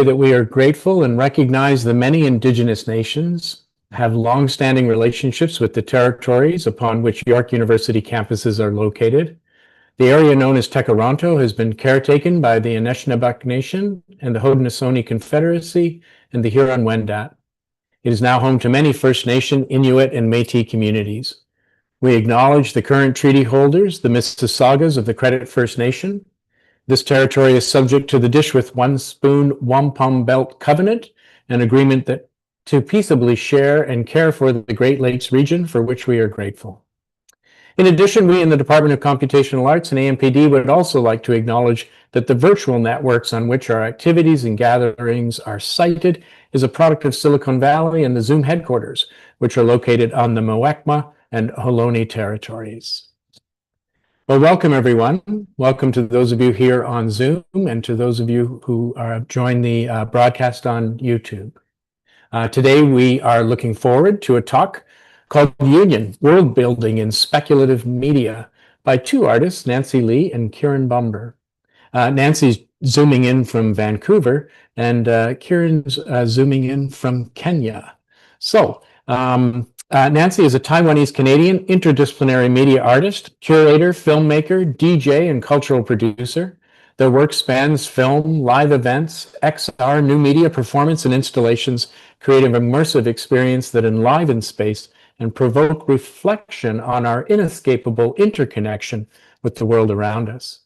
that we are grateful and recognize the many Indigenous nations have long-standing relationships with the territories upon which York University campuses are located. The area known as Tekaronto has been caretaken by the Anishinaabe Nation and the Haudenosaunee Confederacy and the Huron-Wendat. It is now home to many First Nation, Inuit, and Métis communities. We acknowledge the current treaty holders, the Mississaugas of the Credit First Nation. This territory is subject to the Dish with One Spoon Wampum Belt Covenant, an agreement that to peaceably share and care for the Great Lakes region, for which we are grateful. In addition, we in the Department of Computational Arts and AMPD would also like to acknowledge that the virtual networks on which our activities and gatherings are sited is a product of Silicon Valley and the Zoom headquarters, which are located on the Muwekma and Ohlone territories. Well, welcome everyone. Welcome to those of you here on Zoom and to those of you who joined the broadcast on YouTube. Today we are looking forward to a talk called Union, Worldbuilding in Speculative Media by two artists, Nancy Lee and Kiran Bhumber. Nancy's zooming in from Vancouver and Kiran's zooming in from Kenya. So, Nancy is a Taiwanese-Canadian interdisciplinary media artist, curator, filmmaker, DJ, and cultural producer. Their work spans film, live events, XR, new media, performance, and installations, creating an immersive experience that enliven space and provoke reflection on our inescapable interconnection with the world around us.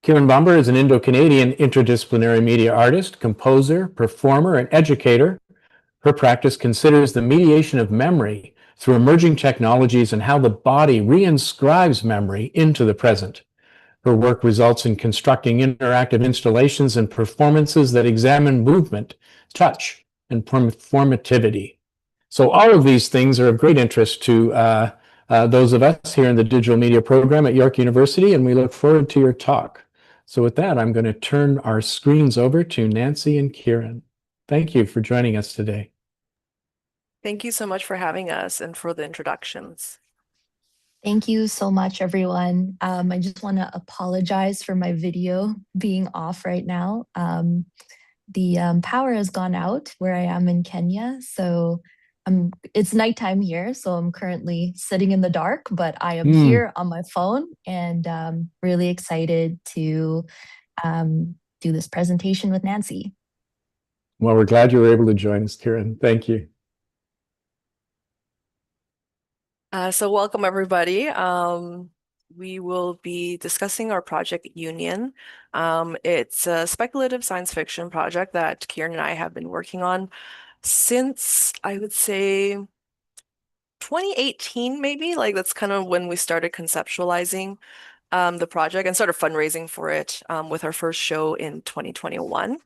Kiran Bhumber is an Indo-Canadian interdisciplinary media artist, composer, performer, and educator. Her practice considers the mediation of memory through emerging technologies and how the body reinscribes memory into the present. Her work results in constructing interactive installations and performances that examine movement, touch, and performativity. So all of these things are of great interest to those of us here in the digital media program at York University, and we look forward to your talk. So with that, I'm going to turn our screens over to Nancy and Kiran. Thank you for joining us today. Thank you so much for having us and for the introductions. Thank you so much, everyone. I just want to apologize for my video being off right now. The power has gone out where I am in Kenya, so it's nighttime here, so I'm currently sitting in the dark, but I am here on my phone and really excited to do this presentation with Nancy. Well, we're glad you were able to join us, Kiran. Thank you. So welcome, everybody. We will be discussing our project Union. It's a speculative science fiction project that Kiran and I have been working on since, I would say, 2018, maybe. Like that's kind of when we started conceptualizing the project and started fundraising for it with our first show in 2021.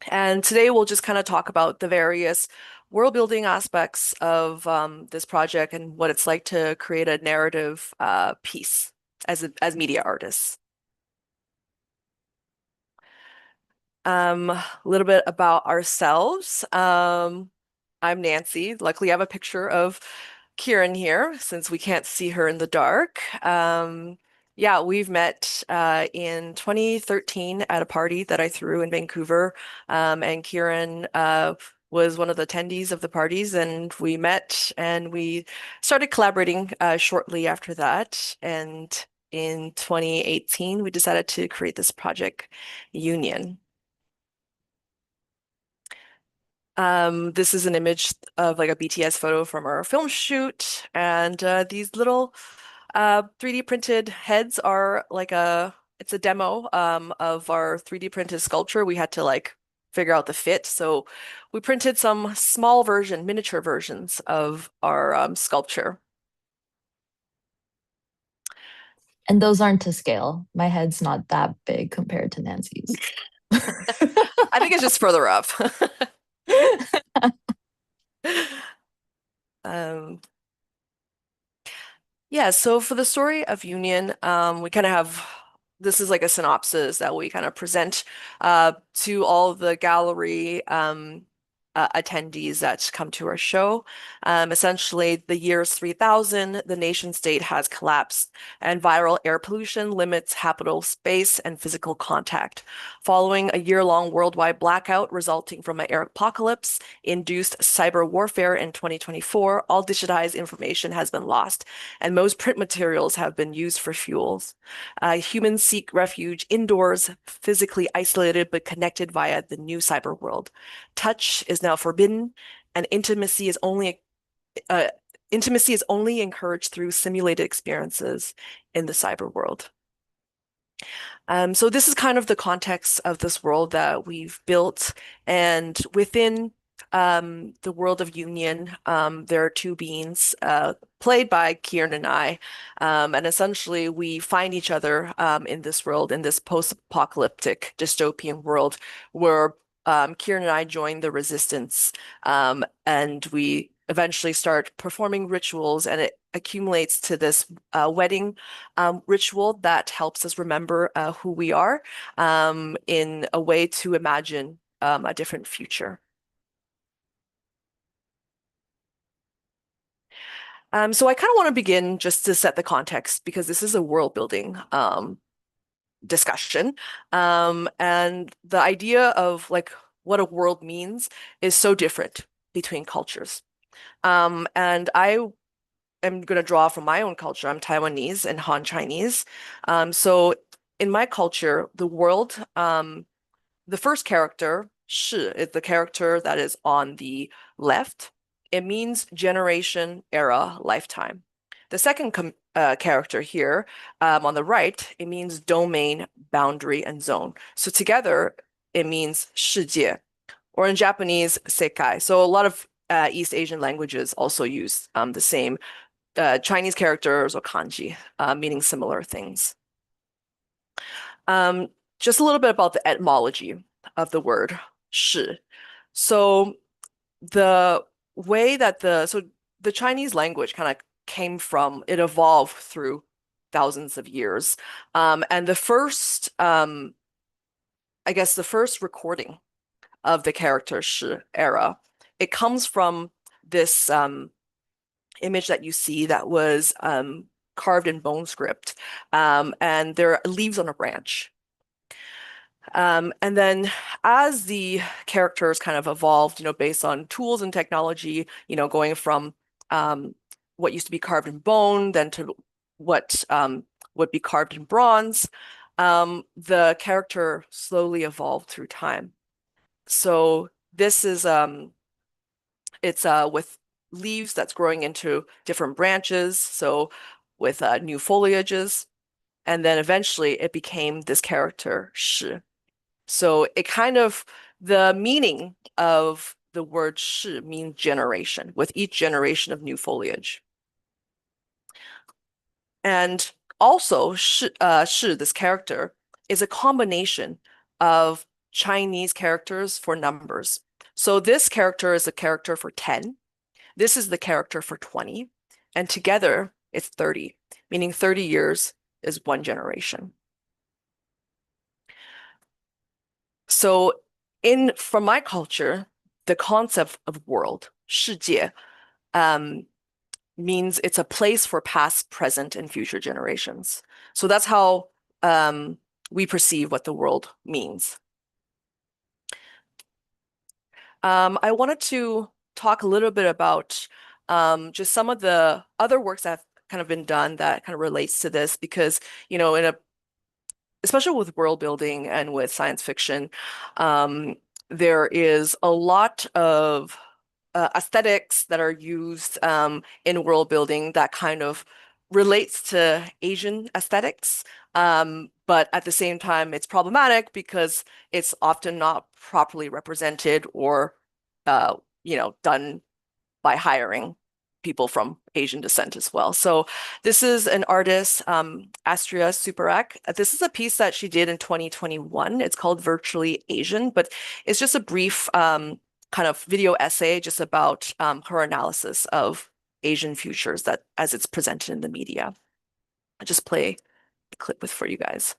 And today we'll just kind of talk about the various world building aspects of this project and what it's like to create a narrative piece as media artists. A little bit about ourselves. I'm Nancy. Luckily, I have a picture of Kiran here since we can't see her in the dark. Yeah, we've met in 2013 at a party that I threw in Vancouver, and Kiran was one of the attendees of the parties, and we met and we started collaborating shortly after that. And in 2018, we decided to create this project, Union. This is an image of like a BTS photo from our film shoot, and these little 3D printed heads are like it's a demo of our 3D printed sculpture. We had to like figure out the fit, so we printed some small miniature versions of our sculpture. And those aren't to scale. My head's not that big compared to Nancy's. I think it's just further up. Yeah, so for the story of Union, we kind of have, this is like a synopsis that we kind of present to all of the gallery attendees that come to our show. Essentially, the year's 3000, the nation state has collapsed, and viral air pollution limits habitable space and physical contact. Following a year-long worldwide blackout resulting from an air apocalypse induced cyber warfare in 2024, all digitized information has been lost, and most print materials have been used for fuels. Humans seek refuge indoors, physically isolated but connected via the new cyber world. Touch is now forbidden, and intimacy is only encouraged through simulated experiences in the cyber world. So this is kind of the context of this world that we've built, and within the world of union, there are two beings played by Kiran and I, and essentially we find each other in this world, in this post-apocalyptic dystopian world where Kiran and I join the resistance, and we eventually start performing rituals, and it accumulates to this wedding ritual that helps us remember who we are in a way to imagine a different future. So I kind of want to begin just to set the context because this is a world building discussion. And the idea of like what a world means is so different between cultures. And I am going to draw from my own culture. I'm Taiwanese and Han Chinese. So in my culture, the world, the first character, 是, is the character that is on the left. It means generation, era, lifetime. The second character here on the right, it means domain, boundary, and zone. So together, it means 世界, or in Japanese, sekai. So a lot of East Asian languages also use the same Chinese characters or kanji, meaning similar things. Just a little bit about the etymology of the word 是. So the way that the Chinese language kind of came from, it evolved through thousands of years. And the first, I guess the first recording of the character 是 era, it comes from this image that you see that was carved in bone script, and there are leaves on a branch. And then as the characters kind of evolved, based on tools and technology, going from what used to be carved in bone, then to what would be carved in bronze, the character slowly evolved through time. So this is, it's with leaves that's growing into different branches, so with new foliages, and then eventually it became this character 是. So it kind of, the meaning of the word 是 means generation, with each generation of new foliage. And also 是, this character, is a combination of Chinese characters for numbers. So this character is a character for 10. This is the character for 20. And together it's 30, meaning 30 years is one generation. So from my culture, the concept of world, 世界, means it's a place for past, present, and future generations. So that's how we perceive what the world means. I wanted to talk a little bit about just some of the other works that have kind of been done that kind of relates to this, because, especially with world building and with science fiction, there is a lot of aesthetics that are used in world building that kind of relates to Asian aesthetics. But at the same time, it's problematic because it's often not properly represented or, done by hiring people from Asian descent as well. So this is an artist, Astria Superak. This is a piece that she did in 2021. It's called Virtually Asian, but it's just a brief kind of video essay just about her analysis of Asian futures that as it's presented in the media. I'll just play the clip for you guys.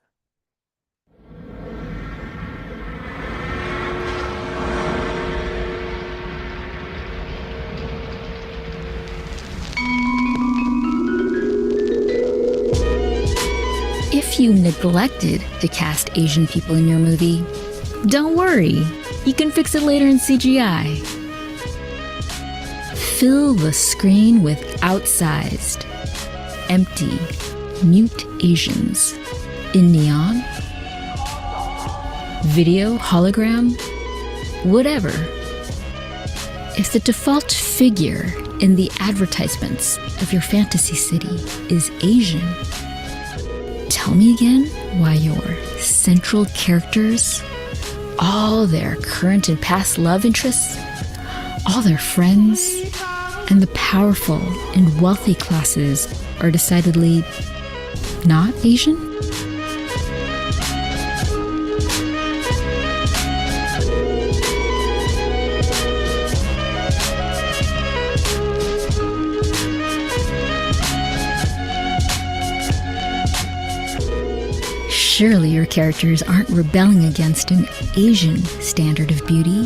you neglected to cast Asian people in your movie, don't worry, you can fix it later in CGI. Fill the screen with outsized, empty, mute Asians in neon, video, hologram, whatever. If the default figure in the advertisements of your fantasy city is Asian, tell me again why your central characters, all their current and past love interests, all their friends, and the powerful and wealthy classes are decidedly not Asian? Surely your characters aren't rebelling against an Asian standard of beauty.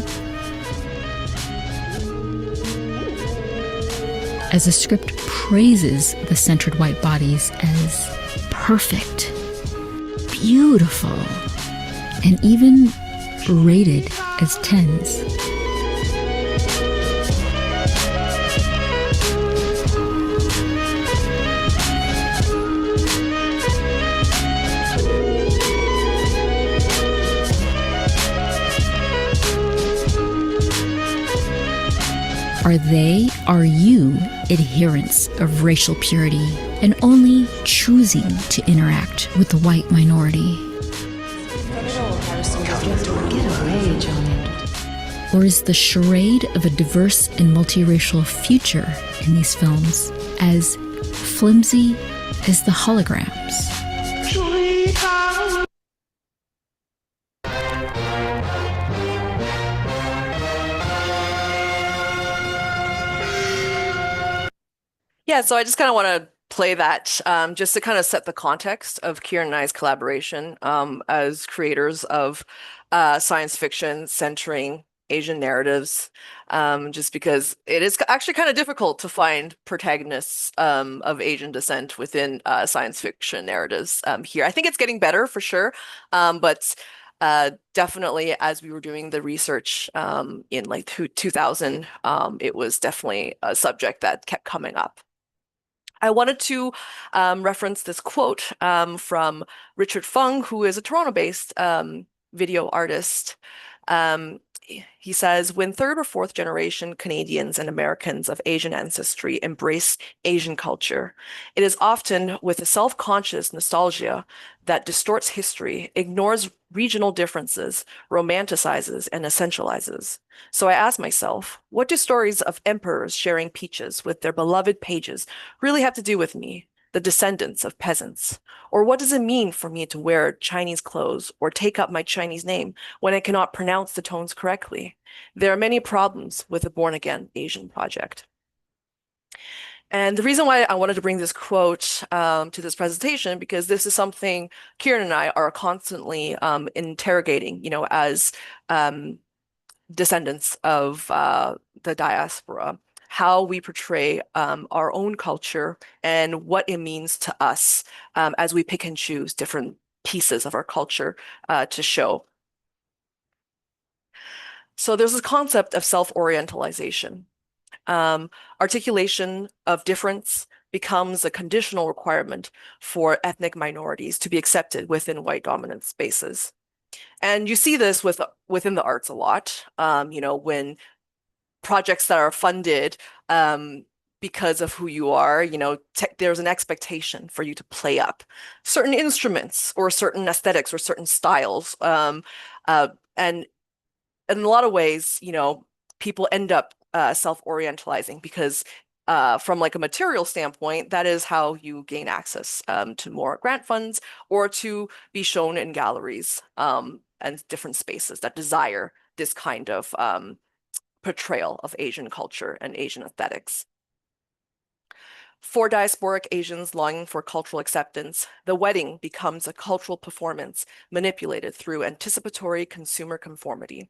As the script praises the centered white bodies as perfect, beautiful, and even rated as 10s. Are you adherents of racial purity and only choosing to interact with the white minority? Or is the charade of a diverse and multiracial future in these films as flimsy as the holograms? Yeah, so I just kind of want to play that just to kind of set the context of Kiran and I's collaboration as creators of science fiction centering Asian narratives, just because it is actually kind of difficult to find protagonists of Asian descent within science fiction narratives here. I think it's getting better for sure, but definitely as we were doing the research in like 2000, it was definitely a subject that kept coming up. I wanted to reference this quote from Richard Fung, who is a Toronto-based video artist. He says, when third or fourth generation Canadians and Americans of Asian ancestry embrace Asian culture, it is often with a self-conscious nostalgia that distorts history, ignores regional differences, romanticizes, and essentializes. So I ask myself, what do stories of emperors sharing peaches with their beloved pages really have to do with me, the descendants of peasants? Or what does it mean for me to wear Chinese clothes or take up my Chinese name when I cannot pronounce the tones correctly? There are many problems with the Born Again Asian project. And the reason why I wanted to bring this quote to this presentation, because this is something Kiran and I are constantly interrogating, you know, as descendants of the diaspora, how we portray our own culture and what it means to us as we pick and choose different pieces of our culture to show. So there's this concept of self-orientalization. Articulation of difference becomes a conditional requirement for ethnic minorities to be accepted within white dominant spaces. And you see this within the arts a lot, you know, when projects that are funded because of who you are, you know, there's an expectation for you to play up certain instruments or certain aesthetics or certain styles. And in a lot of ways, you know, people end up self-orientalizing because from like a material standpoint, that is how you gain access to more grant funds or to be shown in galleries and different spaces that desire this kind of portrayal of Asian culture and Asian aesthetics. For diasporic Asians longing for cultural acceptance, the wedding becomes a cultural performance manipulated through anticipatory consumer conformity.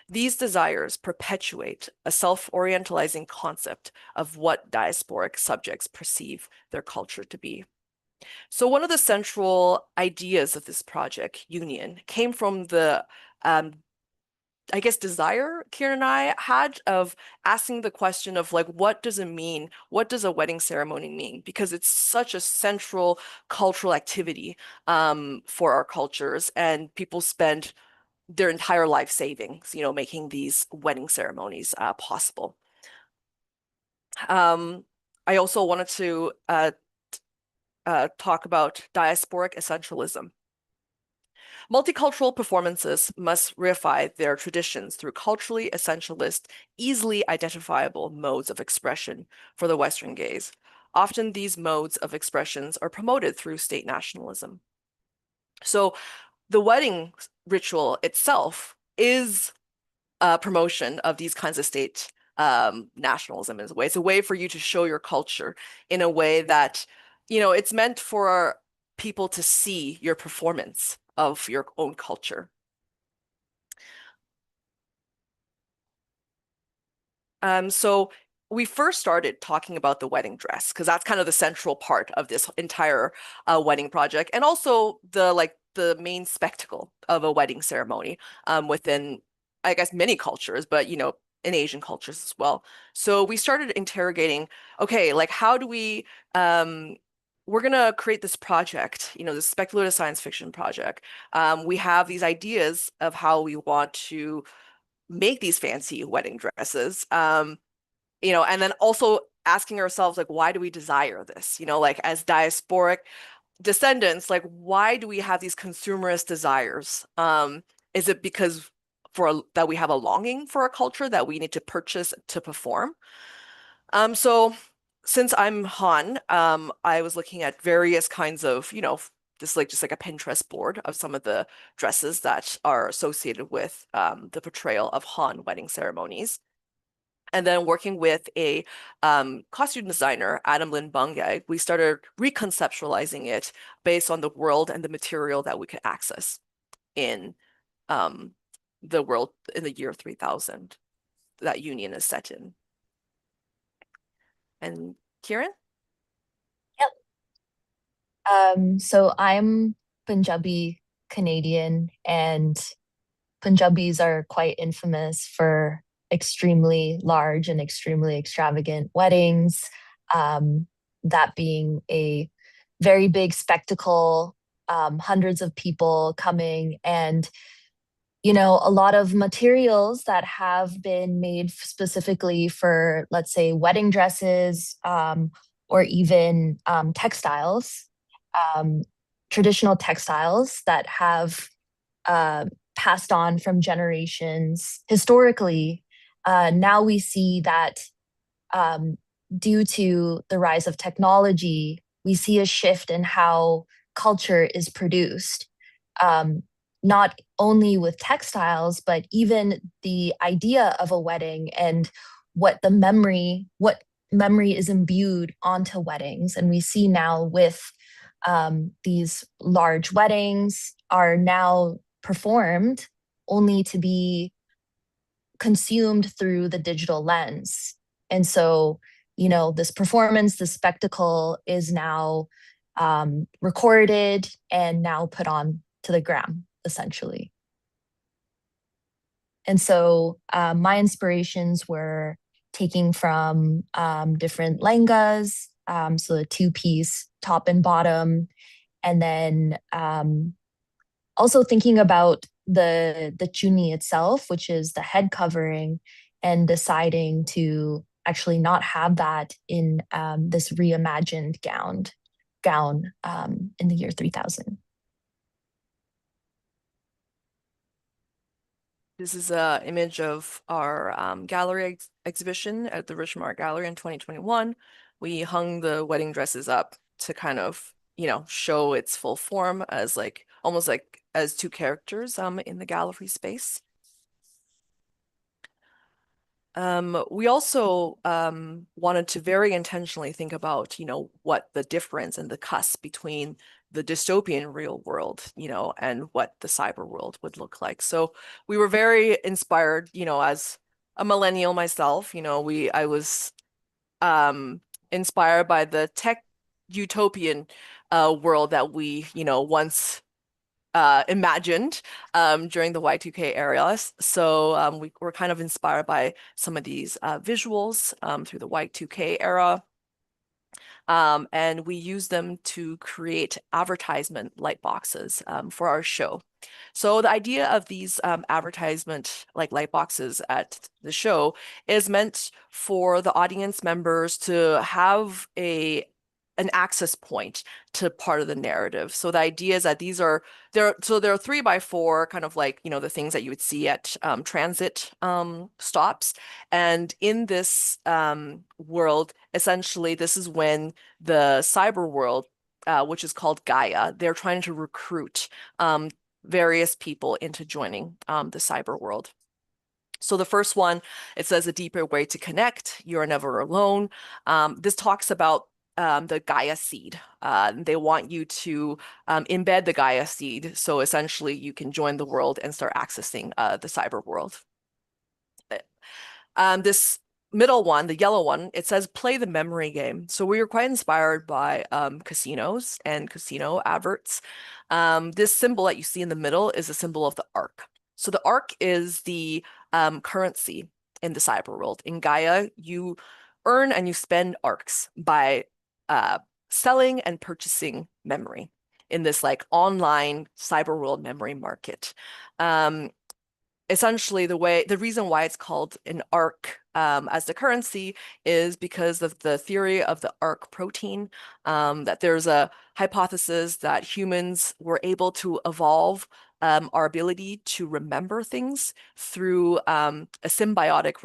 These desires perpetuate a self-orientalizing concept of what diasporic subjects perceive their culture to be. So one of the central ideas of this project, Union, came from the I guess desire Kiran and I had of asking the question of like, what does it mean? What does a wedding ceremony mean? Because it's such a central cultural activity for our cultures, and people spend their entire life savings, making these wedding ceremonies possible. I also wanted to talk about diasporic essentialism. Multicultural performances must reify their traditions through culturally essentialist, easily identifiable modes of expression for the Western gaze. Often these modes of expressions are promoted through state nationalism. So the wedding ritual itself is a promotion of these kinds of state nationalism in a way. It's a way for you to show your culture in a way that, it's meant for people to see your performance of your own culture. So we first started talking about the wedding dress because that's kind of the central part of this entire wedding project, and also the main spectacle of a wedding ceremony within, I guess, many cultures, but in Asian cultures as well. So we started interrogating, okay, like how do we we're gonna create this project, this speculative science fiction project. We have these ideas of how we want to make these fancy wedding dresses, and then also asking ourselves, like, why do we desire this? Like as diasporic descendants, like, why do we have these consumerist desires? Is it because that we have a longing for a culture that we need to purchase to perform? So since I'm Han, I was looking at various kinds of, just like a Pinterest board of some of the dresses that are associated with the portrayal of Han wedding ceremonies. And then working with a costume designer, Adam Lin Bungay, we started reconceptualizing it based on the world and the material that we could access in the world in the year 3000 that Union is set in. And Kiran? Yep. So I'm Punjabi Canadian, and Punjabis are quite infamous for extremely large and extremely extravagant weddings. That being a very big spectacle, hundreds of people coming, and a lot of materials that have been made specifically for, let's say, wedding dresses, or even textiles, traditional textiles that have passed on from generations historically. Now we see that due to the rise of technology, we see a shift in how culture is produced. Not only with textiles, but even the idea of a wedding and what memory is imbued onto weddings. And we see now with these large weddings are now performed only to be consumed through the digital lens. And so, this performance, this spectacle is now recorded and now put on to the gram, essentially. And so my inspirations were taking from different lehengas, so the two-piece top and bottom, and then also thinking about the chuni itself, which is the head covering, and deciding to actually not have that in this reimagined gown in the year 3000. This is an image of our gallery exhibition at the Richmond Art Gallery in 2021. We hung the wedding dresses up to kind of, show its full form as almost like as two characters in the gallery space. We also wanted to very intentionally think about, what the difference and the cusp between the dystopian real world, and what the cyber world would look like. So we were very inspired, as a millennial myself, I was inspired by the tech utopian world that we, once imagined during the Y2K era. So we were kind of inspired by some of these visuals through the Y2K era. And we use them to create advertisement light boxes for our show. So the idea of these advertisement light boxes at the show is meant for the audience members to have an access point to part of the narrative. So the idea is that there are 3x4 kind of the things that you would see at transit stops. And in this world, essentially, this is when the cyber world, which is called Gaia, they're trying to recruit various people into joining the cyber world. So the first one, it says a deeper way to connect. You are never alone. This talks about the Gaia seed. They want you to embed the Gaia seed. So essentially you can join the world and start accessing the cyber world. This middle one, the yellow one, it says play the memory game. So we were quite inspired by casinos and casino adverts. This symbol that you see in the middle is a symbol of the arc. So the arc is the currency in the cyber world. In Gaia, you earn and you spend arcs by selling and purchasing memory in this online cyber world memory market. Essentially, the reason why it's called an arc as the currency is because of the theory of the arc protein, that there's a hypothesis that humans were able to evolve our ability to remember things through a symbiotic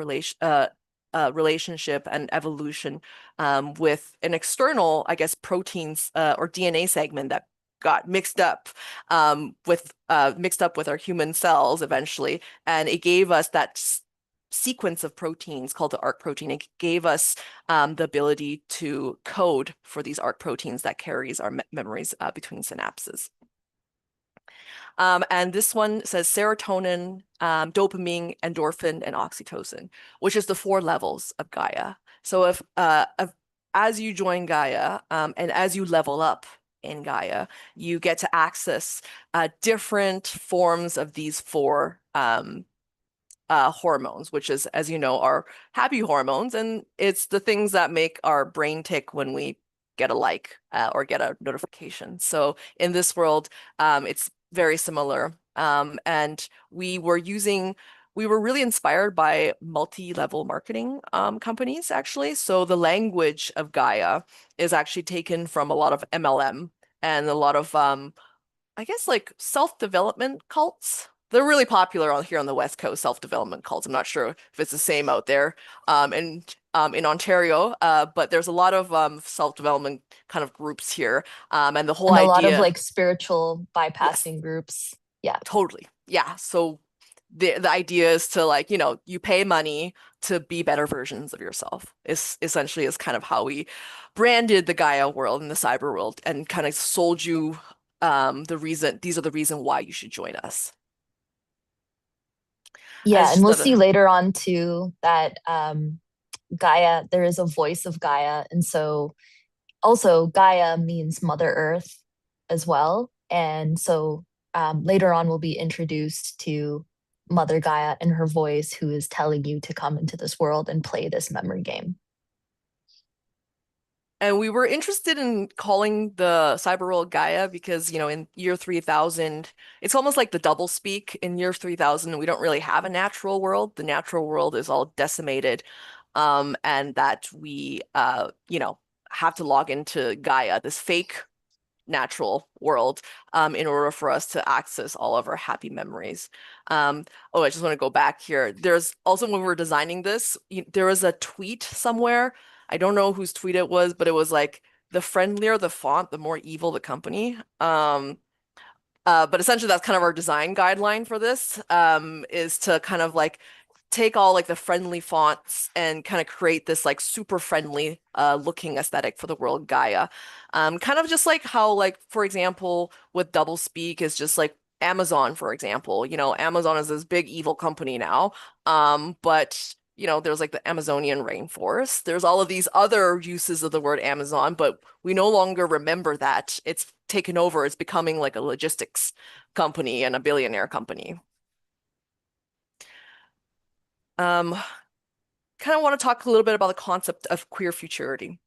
relationship and evolution with an external, I guess, proteins or DNA segment that got mixed up with our human cells eventually, and it gave us that sequence of proteins called the arc protein. It gave us the ability to code for these arc proteins that carries our memories between synapses. And this one says serotonin, dopamine, endorphin, and oxytocin, which is the 4 levels of Gaia. So if as you join Gaia and as you level up in Gaia, you get to access different forms of these 4 hormones, which is, as you know, are happy hormones. And it's the things that make our brain tick when we get a like or get a notification. So in this world, it's very similar. And we were really inspired by multi-level marketing companies, actually. So the language of Gaia is actually taken from a lot of MLM and a lot of, I guess, self-development cults. They're really popular here on the West Coast, self-development cults. I'm not sure if it's the same out there in Ontario, but there's a lot of self-development kind of groups here. And the whole idea— a lot of spiritual bypassing groups. Yeah. Totally. Yeah. So the idea is to you pay money to be better versions of yourself. Is essentially kind of how we branded the Gaia world and the cyber world, and kind of sold you these are the reason why you should join us. Yeah, and we'll see later on too that Gaia, there is a voice of Gaia, and so also Gaia means Mother Earth as well, and so later on we'll be introduced to Mother Gaia and her voice, who is telling you to come into this world and play this memory game. And we were interested in calling the cyber world Gaia because, in year 3000, it's almost like the double speak. In year 3000, we don't really have a natural world. The natural world is all decimated, and that we, have to log into Gaia, this fake natural world, in order for us to access all of our happy memories. I just want to go back here. There's also, when we were designing this, there was a tweet somewhere. I don't know whose tweet it was, but it was the friendlier the font, the more evil the company. But essentially that's kind of our design guideline for this, is to kind of take all the friendly fonts and kind of create this super friendly looking aesthetic for the world Gaia. Kind of just how for example, with doublespeak is just Amazon, for example. Amazon is this big evil company now, but you know, there's like the Amazonian rainforest. There's all of these other uses of the word Amazon, but we no longer remember that. It's taken over. It's becoming like a logistics company and a billionaire company. Kind of want to talk a little bit about the concept of queer futurity.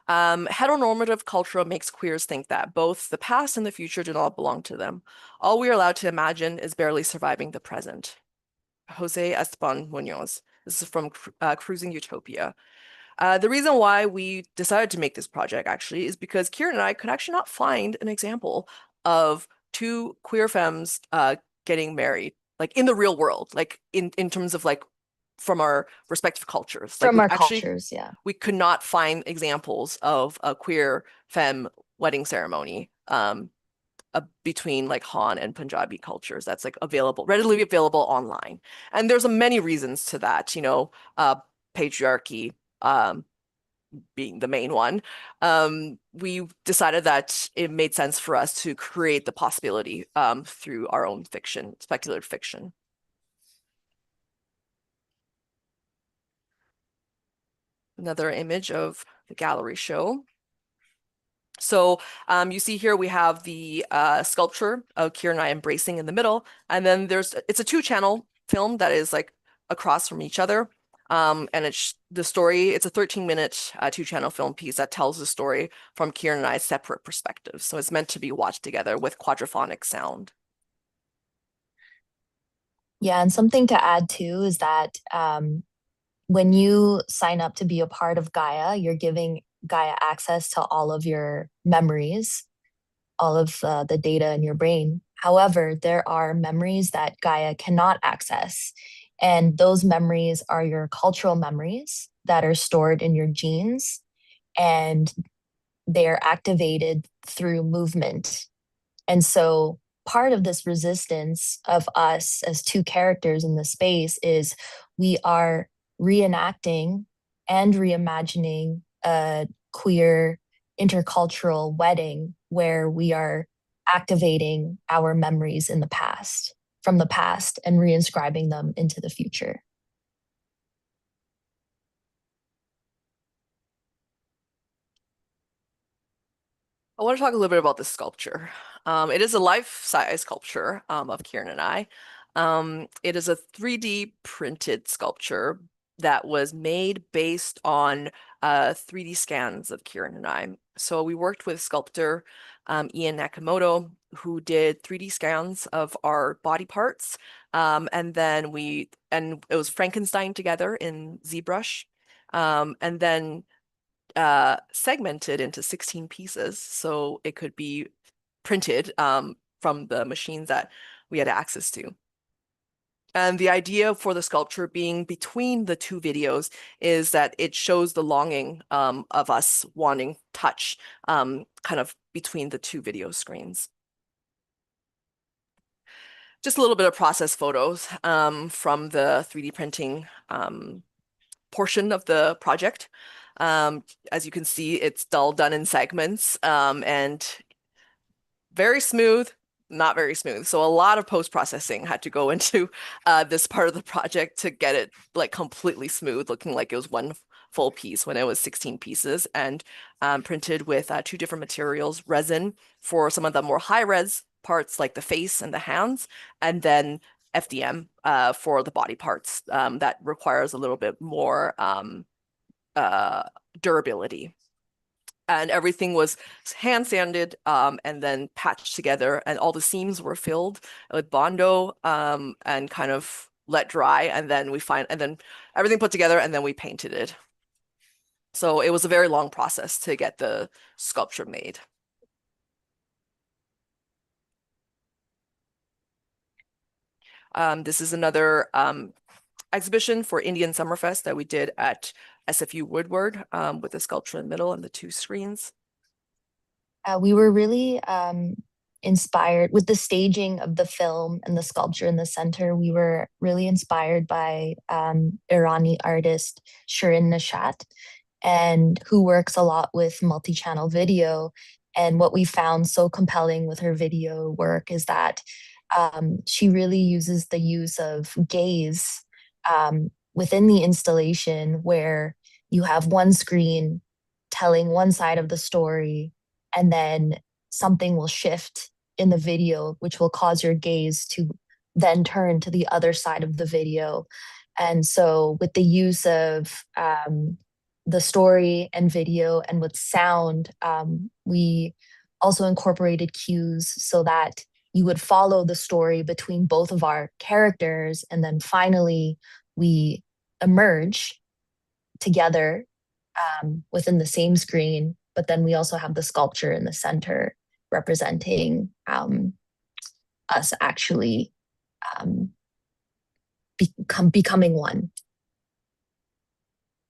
Heteronormative culture makes queers think that both the past and the future do not belong to them. All we are allowed to imagine is barely surviving the present. Jose Esteban Munoz. This is from Cruising Utopia. The reason why we decided to make this project actually is because Kiran and I could actually not find an example of two queer femmes getting married, like in the real world, like in terms of like from our respective cultures. From like our cultures, yeah. We could not find examples of a queer femme wedding ceremony between like Han and Punjabi cultures that's like readily available online. And there's many reasons to that, you know, patriarchy being the main one. We decided that it made sense for us to create the possibility through our own fiction, speculative fiction. Another image of the gallery show. So you see here we have the sculpture of Kiran and I embracing in the middle, and then it's a 2-channel film that is like across from each other, and it's a 13-minute 2-channel film piece that tells the story from Kiran and I's separate perspectives. So it's meant to be watched together with quadraphonic sound. Yeah, and something to add too is that when you sign up to be a part of Gaia, you're giving Gaia access to all of your memories, all of the data in your brain. However, there are memories that Gaia cannot access. And those memories are your cultural memories that are stored in your genes, and they're activated through movement. And so part of this resistance of us as two characters in the space is we are reenacting and reimagining a queer intercultural wedding where we are activating our memories from the past and reinscribing them into the future. I want to talk a little bit about this sculpture. It is a life-size sculpture of Kiran and I. It is a 3D printed sculpture that was made based on 3D scans of Kiran and I. So we worked with sculptor Ian Nakamoto, who did 3D scans of our body parts. And it was Frankenstein together in ZBrush. And then segmented into 16 pieces so it could be printed from the machines that we had access to. And the idea for the sculpture being between the two videos is that it shows the longing of us wanting touch kind of between the two video screens. Just a little bit of process photos from the 3D printing portion of the project. As you can see, it's all done in segments and very smooth, not very smooth. So a lot of post-processing had to go into this part of the project to get it like completely smooth, looking like it was one full piece when it was 16 pieces, and printed with 2 different materials, resin for some of the more high-res parts like the face and the hands, and then FDM for the body parts that requires a little bit more durability. And everything was hand sanded and then patched together, and all the seams were filled with Bondo and kind of let dry, and then everything put together, and then we painted it. So it was a very long process to get the sculpture made. This is another exhibition for Indian Summerfest that we did at SFU Woodward with the sculpture in the middle and the 2 screens. We were really inspired with the staging of the film and the sculpture in the center. We were really inspired by Irani artist Shirin Nishat, and who works a lot with multi-channel video. And what we found so compelling with her video work is that she really uses the use of gaze within the installation where you have one screen telling one side of the story, and then something will shift in the video, which will cause your gaze to then turn to the other side of the video. And so with the use of the story and video and with sound, we also incorporated cues so that you would follow the story between both of our characters. And then finally, we emerge together within the same screen. But then we also have the sculpture in the center representing us actually becoming one.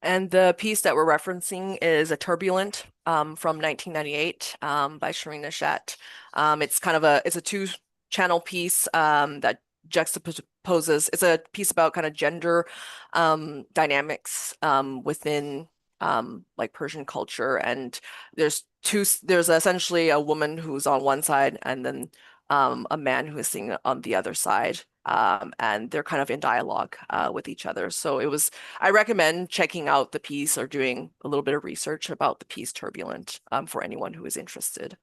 And the piece that we're referencing is A Turbulent from 1998 by Sharina Shat. It's kind of it's a two-channel piece that juxtaposes. It's a piece about kind of gender dynamics within like Persian culture. And there's essentially a woman who's on one side and then a man who is singing on the other side. And they're kind of in dialogue with each other. So I recommend checking out the piece or doing a little bit of research about the piece Turbulent for anyone who is interested.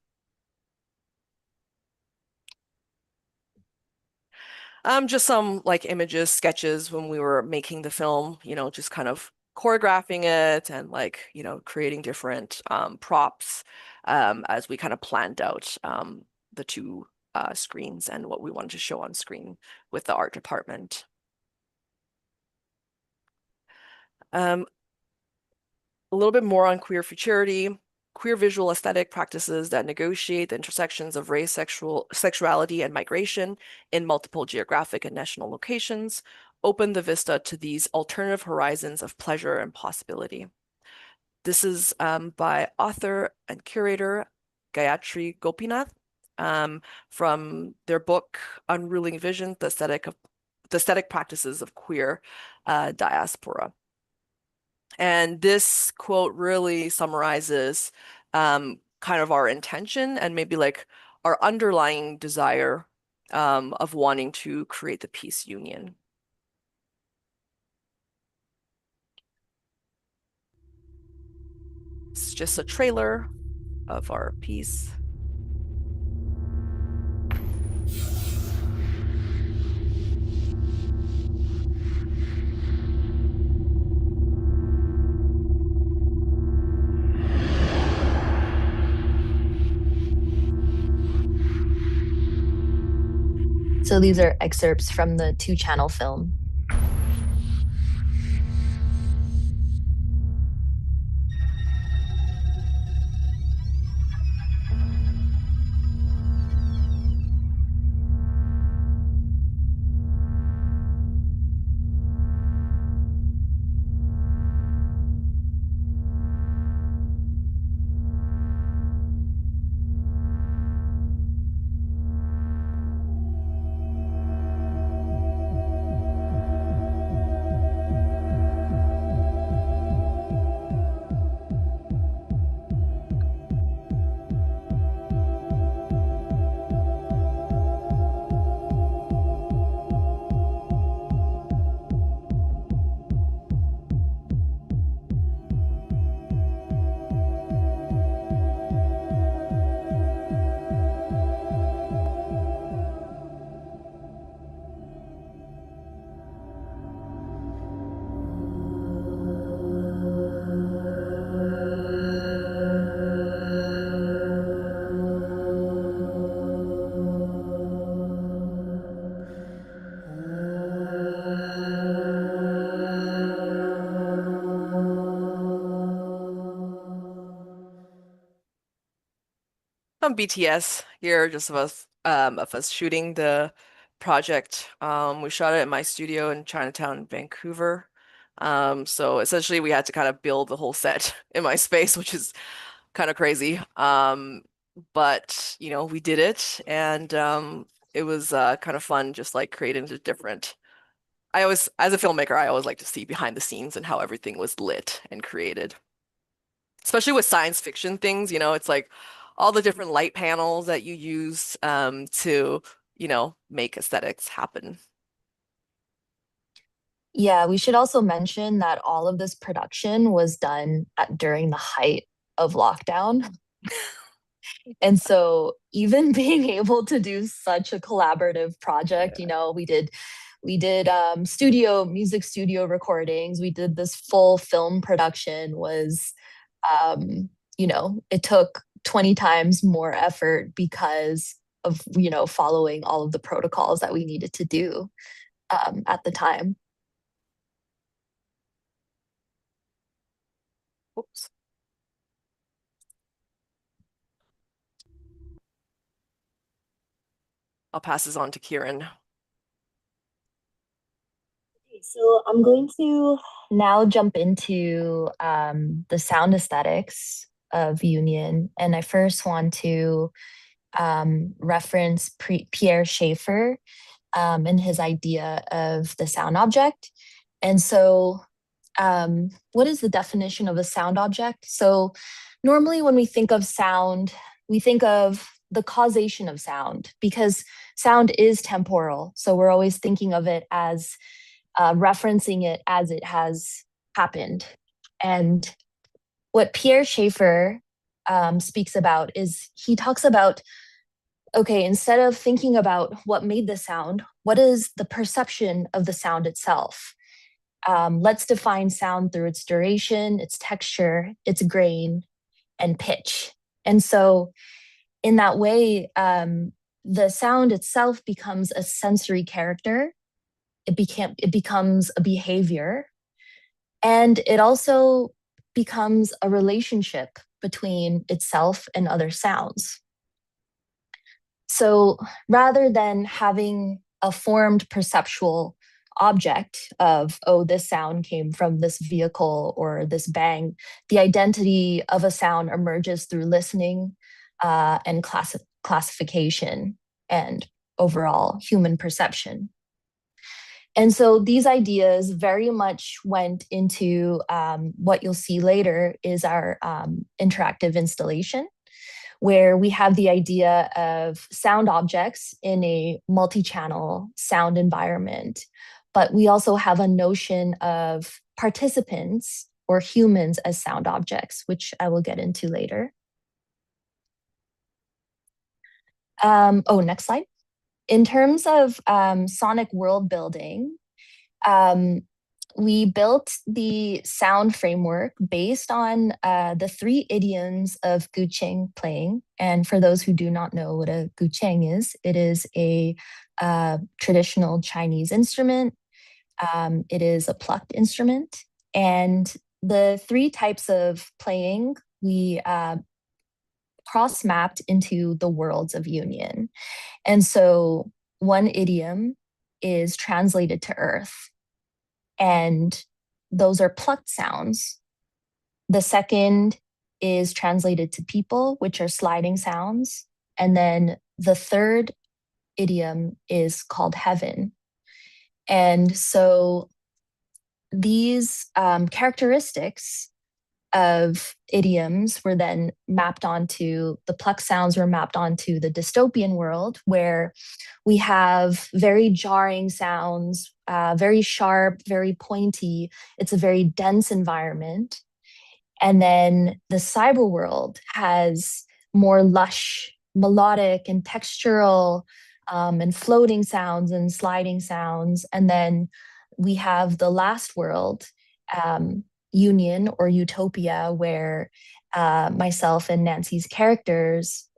Just some like images, sketches when we were making the film, just kind of choreographing it and like, creating different props as we kind of planned out the two screens and what we wanted to show on screen with the art department. A little bit more on queer futurity. Queer visual aesthetic practices that negotiate the intersections of race, sexuality, and migration in multiple geographic and national locations open the vista to these alternative horizons of pleasure and possibility. This is by author and curator Gayatri Gopinath from their book Unruling Vision, the aesthetic practices of queer diaspora. And this quote really summarizes kind of our intention and maybe like our underlying desire of wanting to create the peace union. It's just a trailer of our piece. So these are excerpts from the two-channel film. Some BTS here, just of us shooting the project. We shot it in my studio in Chinatown, Vancouver. So essentially we had to kind of build the whole set in my space, which is kind of crazy. But we did it, and it was kind of fun, just like creating the different. As a filmmaker, I always like to see behind the scenes and how everything was lit and created. Especially with science fiction things, it's like all the different light panels that you use to, make aesthetics happen. Yeah, we should also mention that all of this production was done during the height of lockdown. And so even being able to do such a collaborative project, you know, we did music studio recordings, we did this full film production was you know, it took 20 times more effort because of, you know, following all of the protocols that we needed to do at the time. Oops. I'll pass this on to Kiran. So I'm going to now jump into the sound aesthetics of Union. And I first want to reference Pierre Schaeffer and his idea of the sound object. And so what is the definition of a sound object? So normally when we think of sound, we think of the causation of sound because sound is temporal. So we're always thinking of it as referencing it as it has happened. And what Pierre Schaeffer speaks about is he talks about, okay, instead of thinking about what made the sound, what is the perception of the sound itself? Let's define sound through its duration, its texture, its grain, and pitch. And so in that way, the sound itself becomes a sensory character. It becomes a behavior, and it also becomes a relationship between itself and other sounds. So rather than having a formed perceptual object of, oh, this sound came from this vehicle or this bang, the identity of a sound emerges through listening and classification and overall human perception. And so these ideas very much went into what you'll see later is our interactive installation, where we have the idea of sound objects in a multi-channel sound environment. But we also have a notion of participants or humans as sound objects, which I will get into later. Next slide. In terms of sonic world building, we built the sound framework based on the 3 idioms of guqing playing. And for those who do not know what a guqing is, it is a traditional Chinese instrument. It is a plucked instrument. And the 3 types of playing we cross-mapped into the worlds of Union. And so one idiom is translated to earth, and those are plucked sounds. The second is translated to people, which are sliding sounds. And then the third idiom is called heaven. And so these characteristics of idioms were then mapped onto, the plucked sounds were mapped onto the dystopian world, where we have very jarring sounds, very sharp, very pointy. It's a very dense environment. And then the cyber world has more lush, melodic and textural and floating sounds and sliding sounds. And then we have the last world, Union or Utopia, where myself and Nancy's characters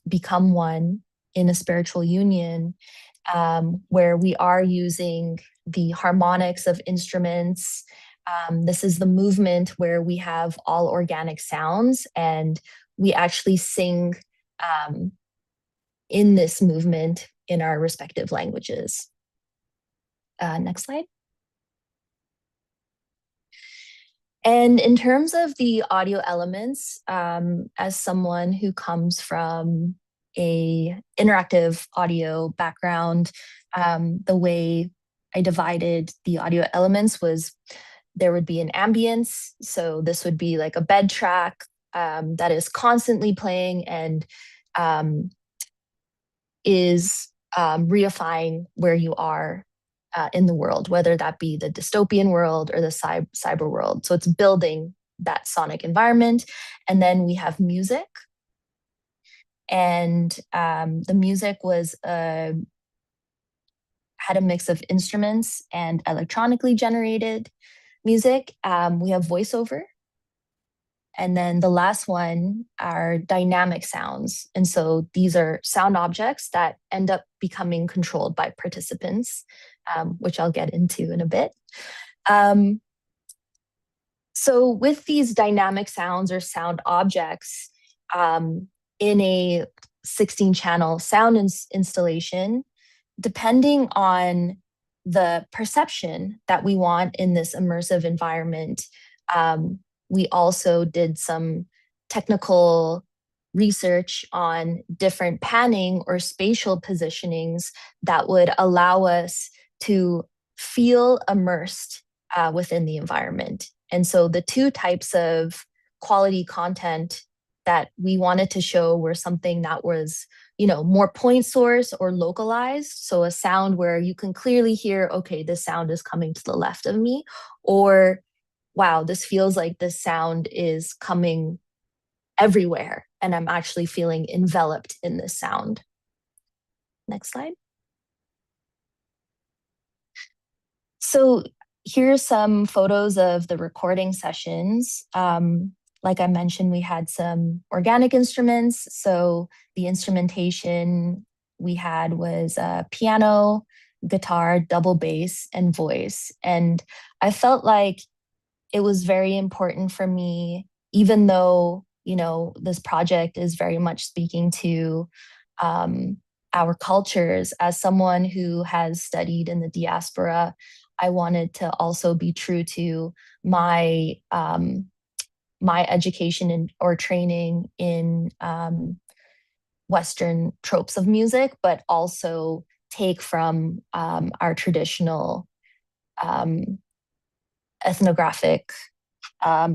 become one in a spiritual union, where we are using the harmonics of instruments. This is the movement where we have all organic sounds, and we actually sing in this movement in our respective languages. Next slide. And in terms of the audio elements, as someone who comes from a interactive audio background, the way I divided the audio elements was there would be an ambience. So this would be like a bed track that is constantly playing and is reifying where you are in the world, whether that be the dystopian world or the cyber world. So it's building that sonic environment. And then we have music. And the music was had a mix of instruments and electronically generated music. We have voiceover. And then the last one are dynamic sounds. And so these are sound objects that end up becoming controlled by participants, which I'll get into in a bit. So with these dynamic sounds or sound objects, in a 16-channel sound installation, depending on the perception that we want in this immersive environment, we also did some technical research on different panning or spatial positionings that would allow us to feel immersed within the environment. And so the two types of quality content that we wanted to show were something that was, more point source or localized. So a sound where you can clearly hear, okay, this sound is coming to the left of me, or wow, this feels like this sound is coming everywhere and I'm actually feeling enveloped in this sound. Next slide. So here's some photos of the recording sessions. Like I mentioned, we had some organic instruments. So the instrumentation we had was piano, guitar, double bass, and voice. And I felt like it was very important for me, even though, this project is very much speaking to our cultures. As someone who has studied in the diaspora, I wanted to also be true to my my education or training in Western tropes of music, but also take from our traditional ethnographic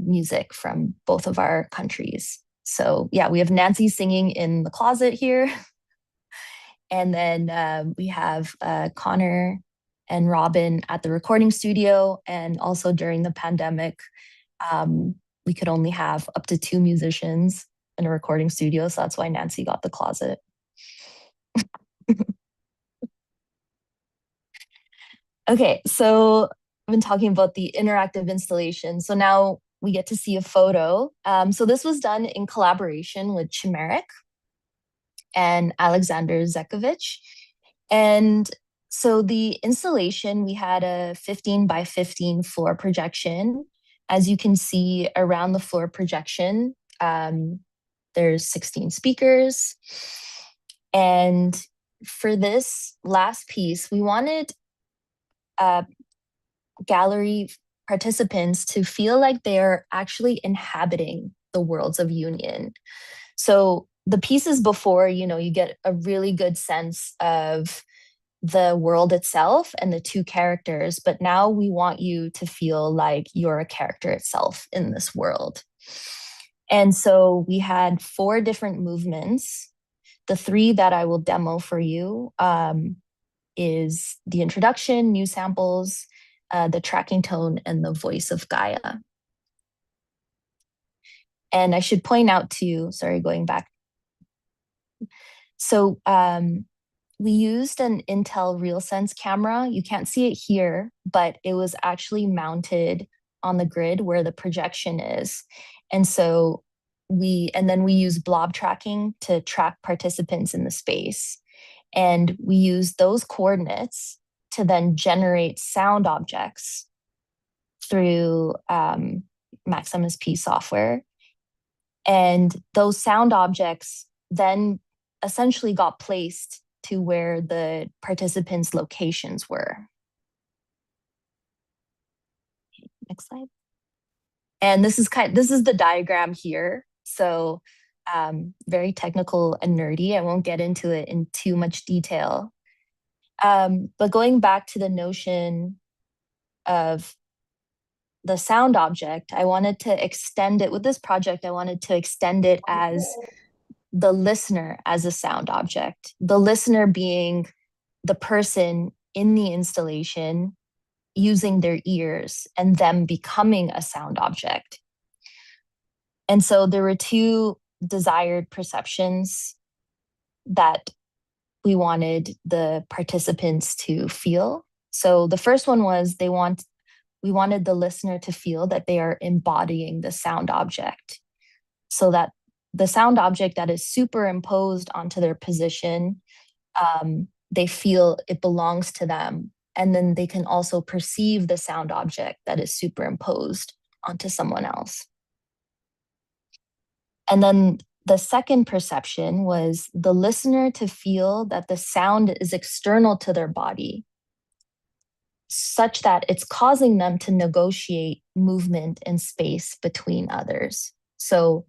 music from both of our countries. So yeah, we have Nancy singing in the closet here. And then we have Connor and Robin at the recording studio. And also during the pandemic, we could only have up to 2 musicians in a recording studio. So that's why Nancy got the closet. Okay, so I've been talking about the interactive installation. So now we get to see a photo. So this was done in collaboration with Chimeric and Alexander Zekovich. And so the installation, we had a 15 by 15 floor projection. As you can see around the floor projection, there's 16 speakers. And for this last piece, we wanted gallery participants to feel like they're actually inhabiting the worlds of union. So the pieces before, you get a really good sense of the world itself and the 2 characters, but now we want you to feel like you're a character itself in this world. And so we had 4 different movements. The 3 that I will demo for you is the introduction, new samples, the tracking tone, and the voice of Gaia. And I should point out too, sorry, going back. So we used an Intel RealSense camera. You can't see it here, but it was actually mounted on the grid where the projection is. And so then we use blob tracking to track participants in the space. And we use those coordinates to then generate sound objects through Maximus P software. And those sound objects then essentially got placed to where the participants' locations were. Next slide. And this is the diagram here. So very technical and nerdy. I won't get into it in too much detail. But going back to the notion of the sound object, I wanted to extend it with this project. I wanted to extend it as the listener as a sound object, the listener being the person in the installation using their ears and them becoming a sound object. And so there were two desired perceptions that we wanted the participants to feel. So the first one was we wanted the listener to feel that they are embodying the sound object, so that the sound object that is superimposed onto their position, they feel it belongs to them. And then they can also perceive the sound object that is superimposed onto someone else. And then the second perception was the listener to feel that the sound is external to their body, such that it's causing them to negotiate movement and space between others. So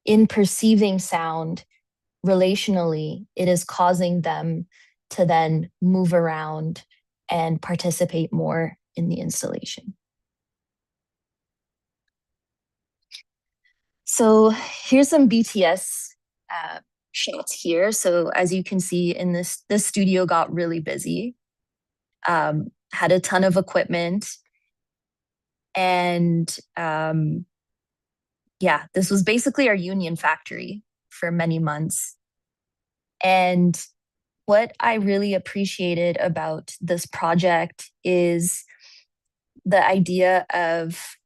in perceiving sound relationally, it is causing them to then move around and participate more in the installation. So here's some BTS shots here. So as you can see in this studio got really busy, had a ton of equipment. And yeah, this was basically our union factory for many months. And what I really appreciated about this project is the idea of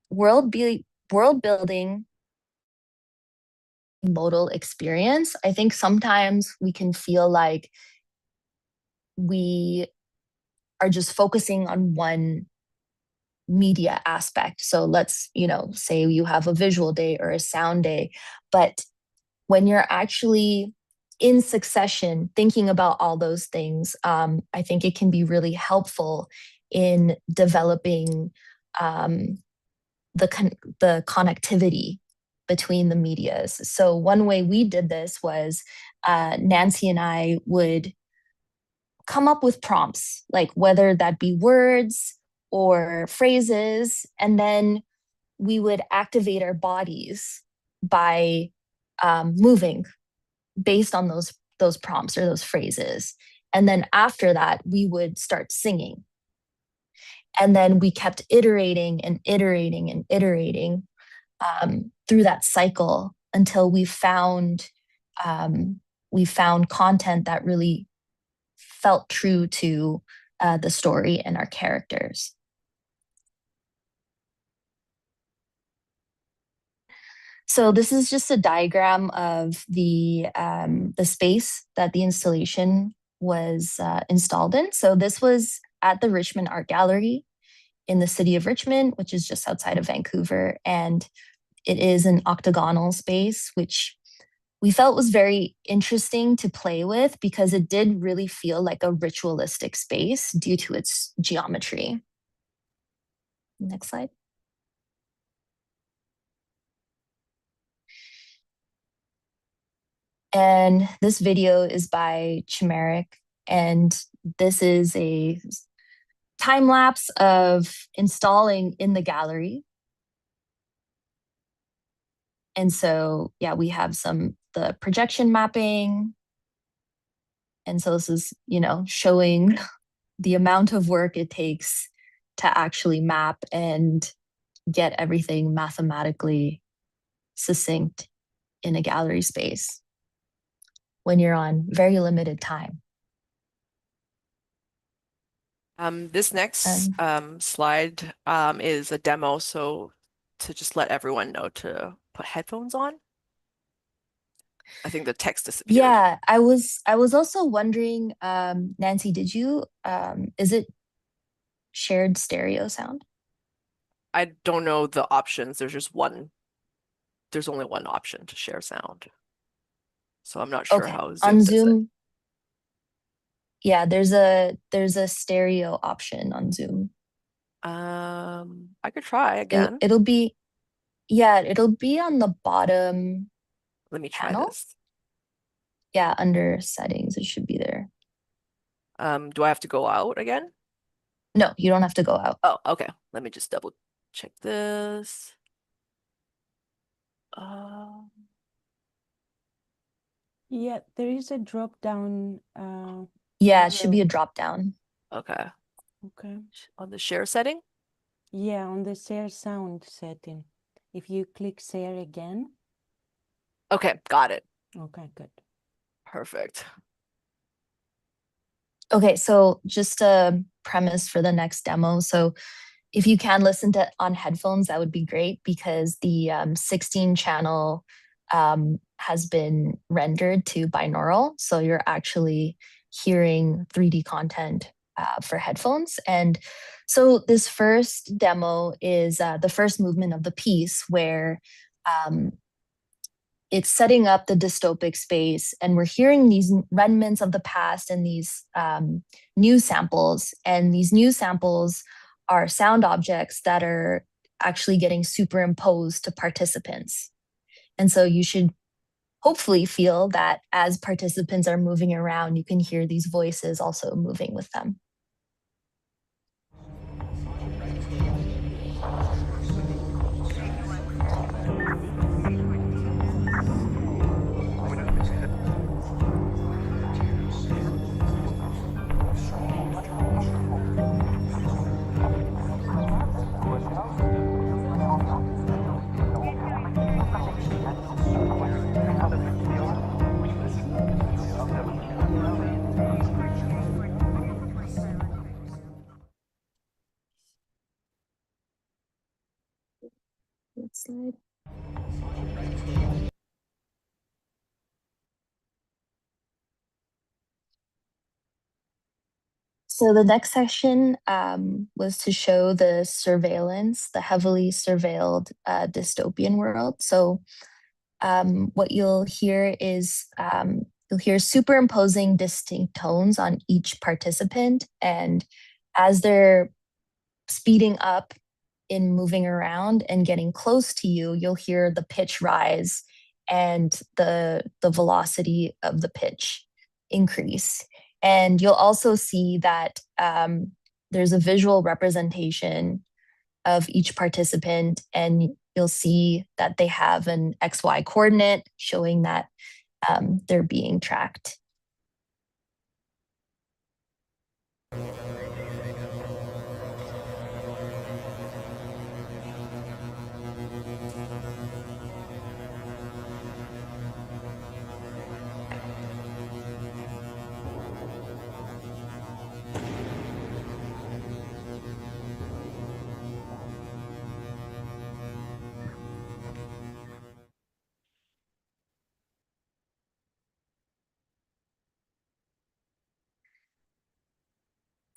world building modal experience. I think sometimes we can feel like we are just focusing on one media aspect. So let's, say you have a visual day or a sound day, but when you're actually in succession thinking about all those things, I think it can be really helpful in developing the connectivity between the medias. So one way we did this was Nancy and I would come up with prompts, like whether that be words or phrases, and then we would activate our bodies by moving based on those prompts or those phrases. And then after that, we would start singing. And then we kept iterating and iterating and iterating through that cycle until we found content that really felt true to the story and our characters. So this is just a diagram of the space that the installation was installed in. So this was at the Richmond Art Gallery in the city of Richmond, which is just outside of Vancouver. And it is an octagonal space, which we felt was very interesting to play with because it did really feel like a ritualistic space due to its geometry. Next slide. And this video is by Chimeric, and this is a time lapse of installing in the gallery. And so, yeah, we have the projection mapping. And so this is, showing the amount of work it takes to actually map and get everything mathematically succinct in a gallery space when you're on very limited time. This next slide is a demo, so to just let everyone know to put headphones on. I think the text disappeared. Yeah, I was also wondering, Nancy, did you, is it shared stereo sound? I don't know the options. There's only one option to share sound. So I'm not sure how Zoom on does Zoom. it. Yeah, there's a stereo option on Zoom. I could try again. It'll be on the bottom. Let me try panel? this. Yeah, under settings, it should be there. Do I have to go out again? No, you don't have to go out. Oh, okay. Let me just double check this. Yeah, there is a drop down Yeah, it should be a drop down. Okay. Okay. On the share setting? Yeah, on the share sound setting. If you click share again. Okay, got it. Okay, good. Perfect. Okay, so just a premise for the next demo. So if you can listen to on headphones, that would be great because the 16 channel has been rendered to binaural. So you're actually hearing 3D content for headphones. And so this first demo is the first movement of the piece where it's setting up the dystopic space, and we're hearing these remnants of the past and these new samples. And these new samples are sound objects that are actually getting superimposed to participants. And so you should hopefully feel that as participants are moving around, you can hear these voices also moving with them. Next slide. So the next section was to show the surveillance, the heavily surveilled dystopian world. So what you'll hear is you'll hear superimposing distinct tones on each participant. And as they're speeding up in moving around and getting close to you, you'll hear the pitch rise and the velocity of the pitch increase. And you'll also see that there's a visual representation of each participant, and you'll see that they have an XY coordinate showing that they're being tracked.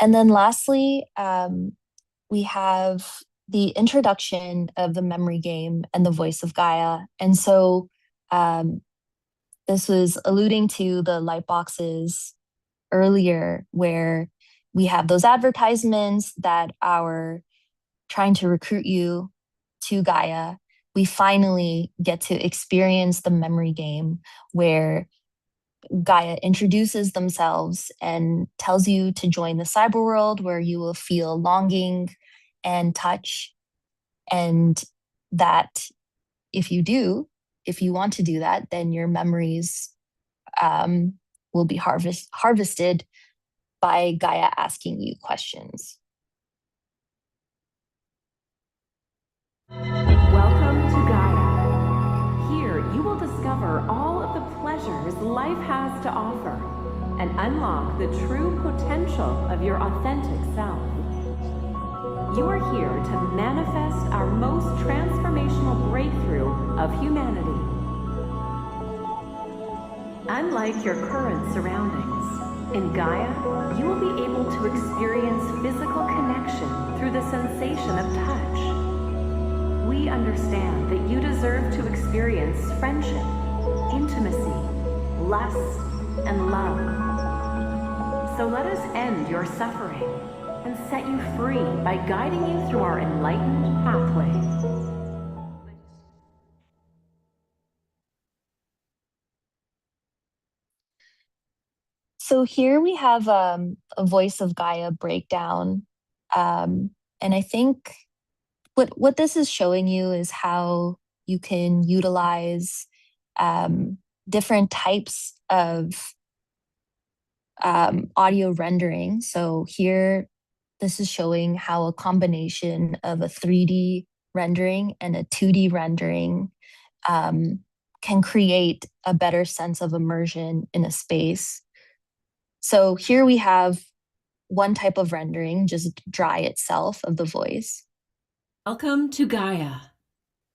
And then lastly, we have the introduction of the memory game and the voice of Gaia. And so this was alluding to the light boxes earlier, where we have those advertisements that are trying to recruit you to Gaia. We finally get to experience the memory game where Gaia introduces themselves and tells you to join the cyber world, where you will feel longing and touch. And that if you want to do that, then your memories will be harvested by Gaia asking you questions. Welcome to Gaia. Here you will discover all of the pleasures life has to offer and unlock the true potential of your authentic self. You are here to manifest our most transformational breakthrough of humanity. Unlike your current surroundings, in Gaia, you will be able to experience physical connection through the sensation of touch. We understand that you deserve to experience friendship, intimacy, lust, and love. So let us end your suffering and set you free by guiding you through our enlightened pathway. So here we have a voice of Gaia breakdown. And I think what this is showing you is how you can utilize different types of audio rendering. So here, this is showing how a combination of a 3D rendering and a 2D rendering can create a better sense of immersion in a space. So here we have one type of rendering, just dry itself of the voice. Welcome to Gaia.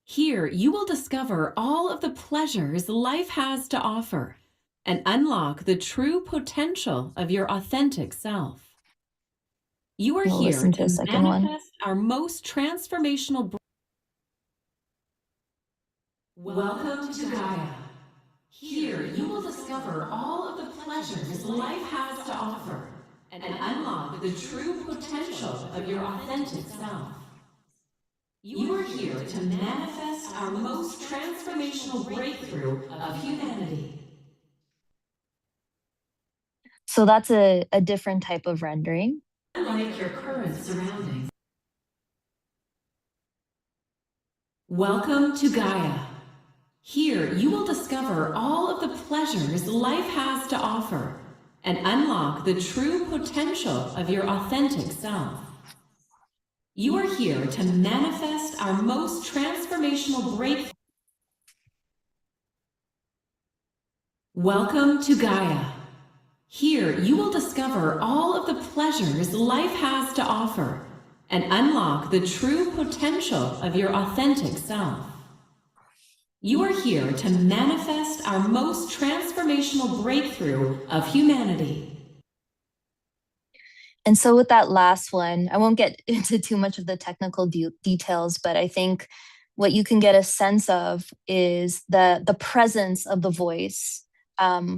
Here you will discover all of the pleasures life has to offer and unlock the true potential of your authentic self. You are We'll here listen to to the second one. manifest our most transformational. Welcome to Gaia. Here you will discover all of the pleasures life has to offer and unlock the true potential of your authentic self. You are here to manifest our most transformational breakthrough of humanity. So that's a different type of rendering. Unlike your current surroundings. Welcome to Gaia. Here you will discover all of the pleasures life has to offer and unlock the true potential of your authentic self. You are here to manifest our most transformational breakthrough. Welcome to Gaia. Here you will discover all of the pleasures life has to offer and unlock the true potential of your authentic self. You are here to manifest our most transformational breakthrough of humanity. And so with that last one, I won't get into too much of the technical details, but I think what you can get a sense of is the presence of the voice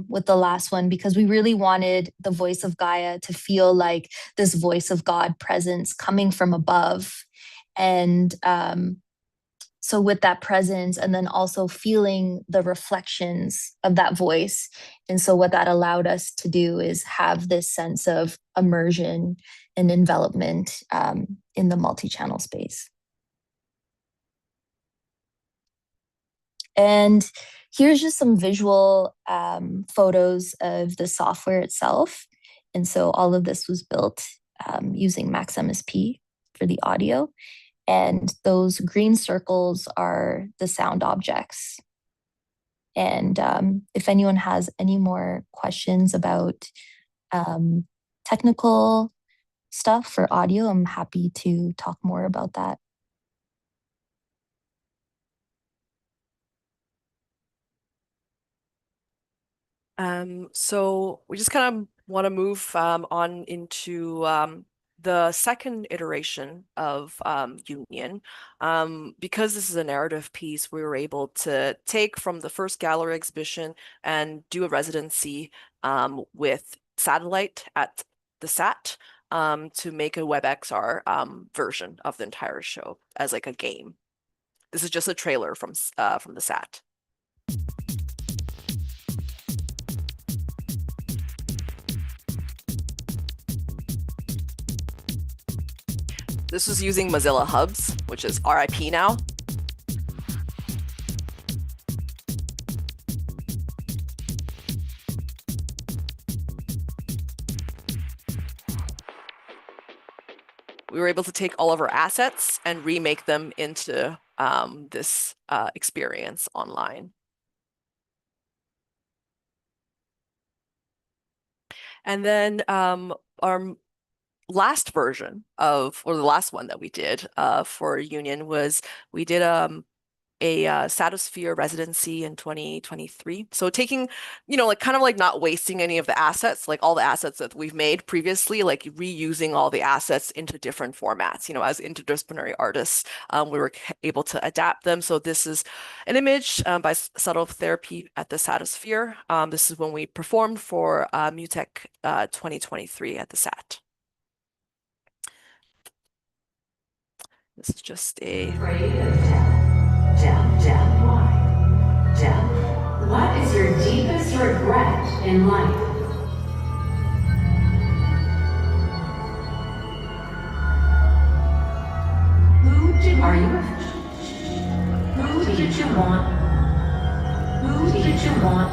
with the last one, because we really wanted the voice of Gaia to feel like this voice of God presence coming from above. And so with that presence, and then also feeling the reflections of that voice. And so what that allowed us to do is have this sense of immersion and envelopment in the multi-channel space. And here's just some visual photos of the software itself. And so all of this was built using Max MSP for the audio. And those green circles are the sound objects. And if anyone has any more questions about technical stuff for audio, I'm happy to talk more about that. So we just kind of want to move on into the second iteration of Union. Because this is a narrative piece, we were able to take from the first gallery exhibition and do a residency with satellite at the SAT to make a WebXR version of the entire show as like a game. This is just a trailer from the SAT. This was using Mozilla Hubs, which is RIP now. We were able to take all of our assets and remake them into this experience online. And then our last version of, or the last one that we did for Union was we did a Satosphere residency in 2023. So taking, like kind of like not wasting any of the assets, like all the assets that we've made previously, like reusing all the assets into different formats. As interdisciplinary artists, we were able to adapt them. So this is an image by Subtle Therapy at the Satosphere. This is when we performed for MUTEC 2023 at the SAT. This is just a... Death, why? Death, what is your deepest regret in life? Who did you want? Who did you want?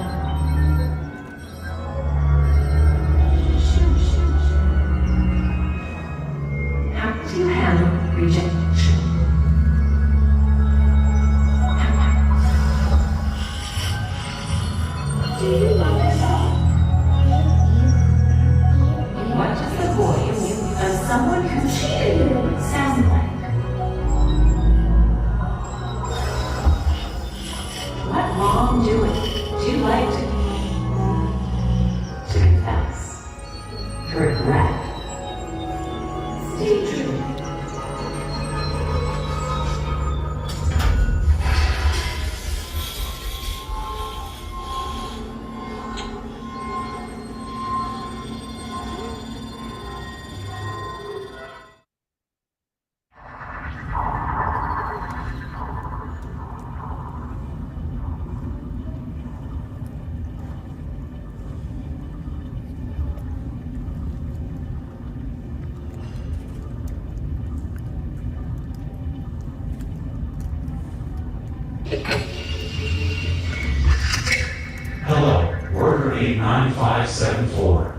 89574.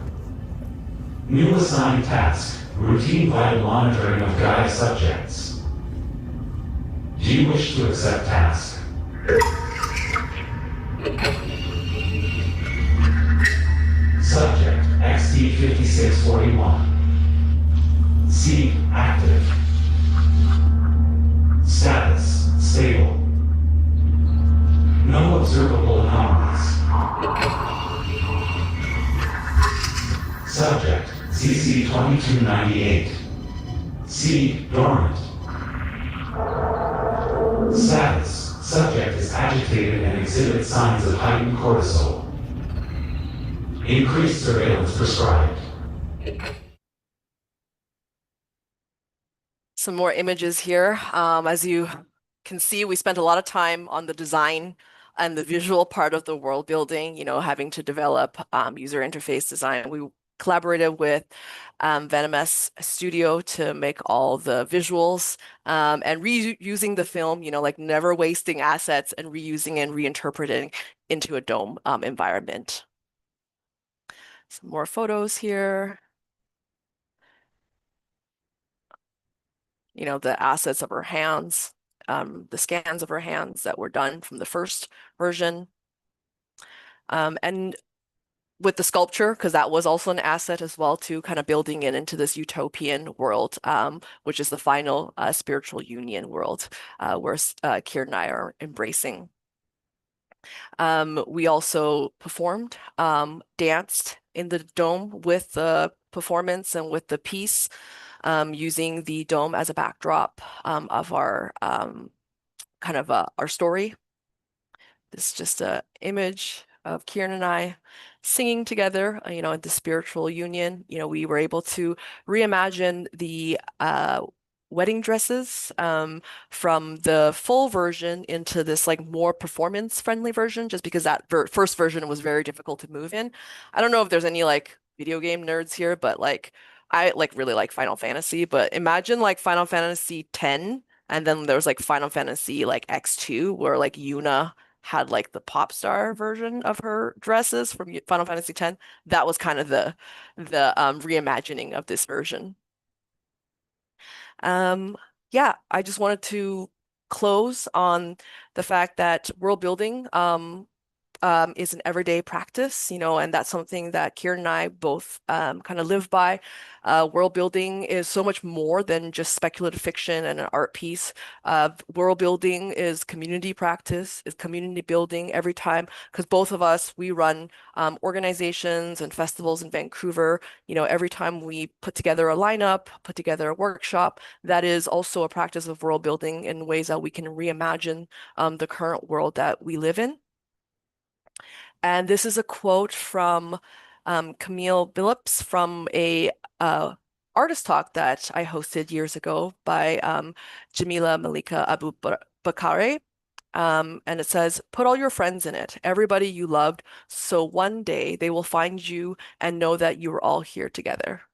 New assigned task, routine vital monitoring of Gaia subjects. Do you wish to accept task? Subject, XD5641. Seed, active. Status, stable. No observable anomalies. Subject, CC2298. Seed, dormant. Status, subject is agitated and exhibits signs of heightened cortisol. Increased surveillance prescribed. Some more images here. As you can see, we spent a lot of time on the design and the visual part of the world building, having to develop user interface design. We collaborated with Venomous Studio to make all the visuals and reusing the film, like never wasting assets and reusing and reinterpreting into a dome environment. Some more photos here. The assets of her hands, the scans of her hands that were done from the first version. And with the sculpture, because that was also an asset as well, too, kind of building it into this utopian world, which is the final spiritual union world where Kiran and I are embracing. We also performed, danced in the dome with the performance and with the piece, using the dome as a backdrop of our our story. This is just an image of Kiran and I singing together, at the spiritual union. We were able to reimagine the wedding dresses from the full version into this more performance-friendly version, just because that first version was very difficult to move in. I don't know if there's any video game nerds here, but I really like Final Fantasy, but imagine Final Fantasy X, and then there was Final Fantasy X2, where Yuna had the pop star version of her dresses from Final Fantasy X. That was kind of the reimagining of this version. Yeah, I just wanted to close on the fact that world building is an everyday practice, and that's something that Kiran and I both kind of live by. World building is so much more than just speculative fiction and an art piece. World building is community practice, is community building every time, because both of us, we run organizations and festivals in Vancouver. Every time we put together a lineup, put together a workshop, that is also a practice of world building in ways that we can reimagine the current world that we live in. And this is a quote from Camille Billups from a artist talk that I hosted years ago by Jamila Malika Abu Bakare. And it says, "Put all your friends in it, everybody you loved, so one day they will find you and know that you were all here together."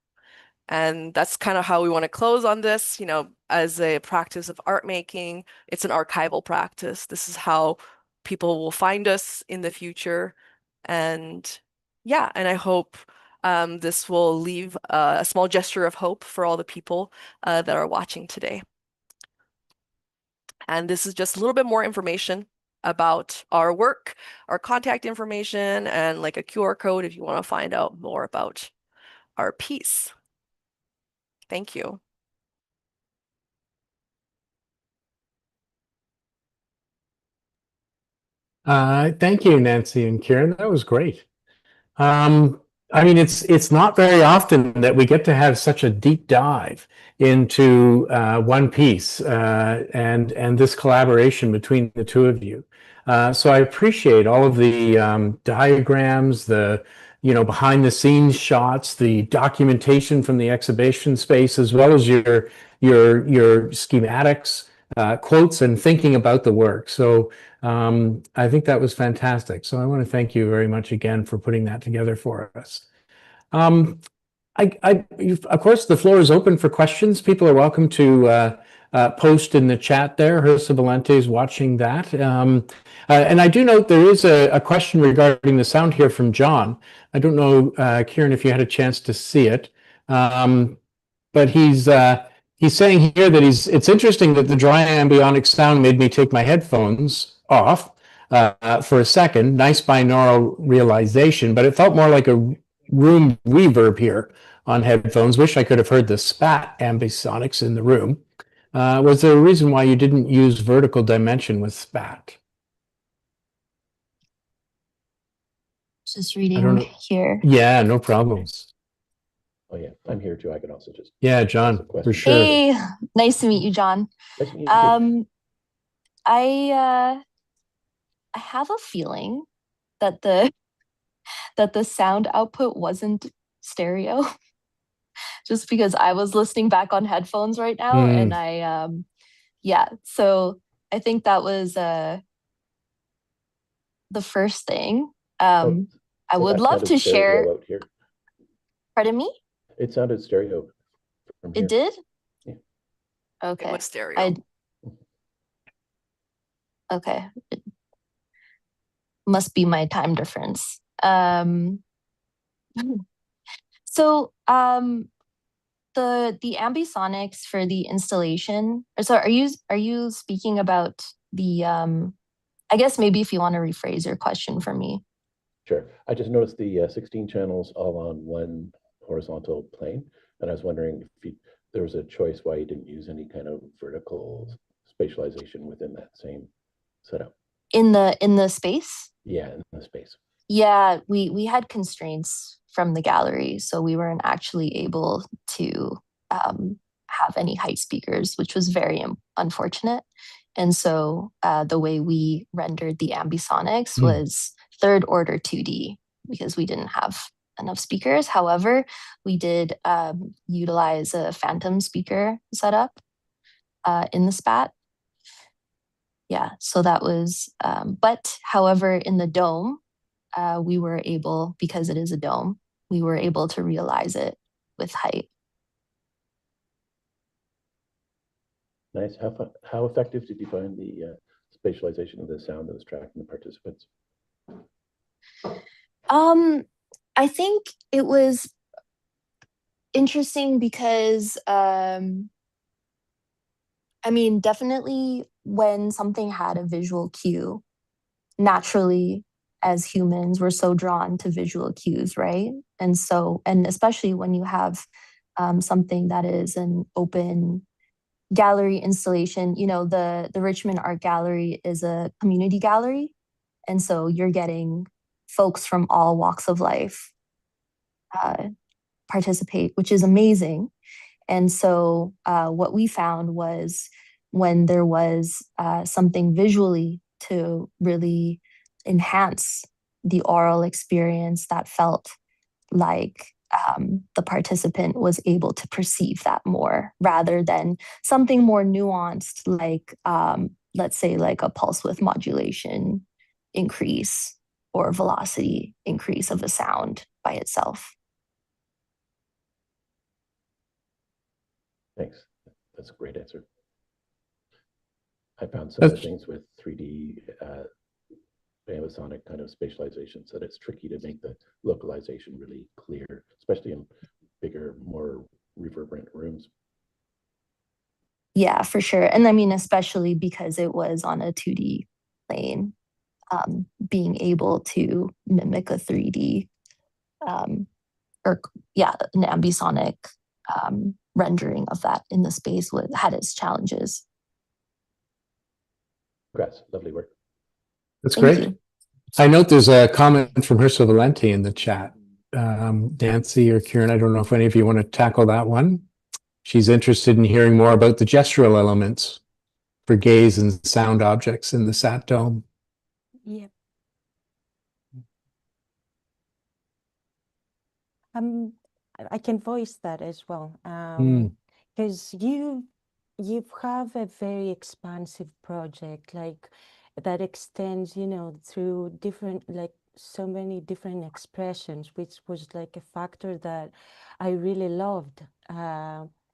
And that's kind of how we want to close on this, as a practice of art making. It's an archival practice. This is how people will find us in the future. And yeah, and I hope this will leave a small gesture of hope for all the people that are watching today. And this is just a little bit more information about our work, our contact information, and a QR code if you want to find out more about our piece. Thank you. Thank you, Nancy and Kiran. That was great. I mean, it's not very often that we get to have such a deep dive into one piece and this collaboration between the two of you. So I appreciate all of the diagrams, the behind the scenes shots, the documentation from the exhibition space, as well as your schematics, quotes, and thinking about the work. So I think that was fantastic. So I want to thank you very much again for putting that together for us. Of course, the floor is open for questions. People are welcome to post in the chat there. Hersa Valente is watching that. And I do note there is a question regarding the sound here from John. I don't know, Kiran, if you had a chance to see it. But he's saying here that it's interesting that the dry ambionic sound made me take my headphones off for a second. Nice binaural realization, but it felt more like a room reverb here on headphones. Wish I could have heard the spat ambisonics in the room. Was there a reason why you didn't use vertical dimension with spat? Just reading here. Yeah, no problems. Oh yeah, I'm here too. I can also just. Yeah, John, for sure. Hey, nice to meet you, John. Nice to meet you too. I have a feeling that the sound output wasn't stereo, just because I was listening back on headphones right now, and yeah. So I think that was the first thing. I would love to share. Out here. Pardon me? It sounded stereo from here. It did? Yeah. Okay. It was stereo. Okay. It must be my time difference. So the ambisonics for the installation. So are you speaking about the I guess maybe if you want to rephrase your question for me. Sure. I just noticed the 16 channels all on one horizontal plane, and I was wondering if there was a choice why you didn't use any kind of vertical spatialization within that same setup. In the space? Yeah, in the space. Yeah, we had constraints from the gallery, so we weren't actually able to have any height speakers, which was very unfortunate. And so the way we rendered the ambisonics was third order 2D, because we didn't have enough speakers. However, we did utilize a phantom speaker setup in the spat. Yeah, so that was, but however, in the dome, we were able, because it is a dome, we were able to realize it with height. Nice. How effective did you find the spatialization of the sound that was tracking the participants? I think it was interesting because, I mean, definitely when something had a visual cue, naturally, as humans, we're so drawn to visual cues, right? And so, and especially when you have something that is an open gallery installation, you know, the Richmond Art Gallery is a community gallery. And so you're getting folks from all walks of life participate, which is amazing. And so what we found was when there was something visually to really enhance the oral experience, that felt like the participant was able to perceive that more, rather than something more nuanced, like let's say like a pulse width modulation increase or velocity increase of a sound by itself. Thanks. That's a great answer. I found some other things with 3D ambisonic kind of spatialization, so that it's tricky to make the localization really clear, especially in bigger, more reverberant rooms. Yeah, for sure. And I mean, especially because it was on a 2D plane, being able to mimic a 3D an ambisonic rendering of that in the space had its challenges. Congrats, lovely work. That's great. I note there's a comment from Hersa Valente in the chat. Nancy or Kiran, I don't know if any of you want to tackle that one. She's interested in hearing more about the gestural elements for gaze and sound objects in the SAT dome. Yeah. I can voice that as well, because you have a very expansive project, like that extends, you know, through different, like so many different expressions, which was like a factor that I really loved.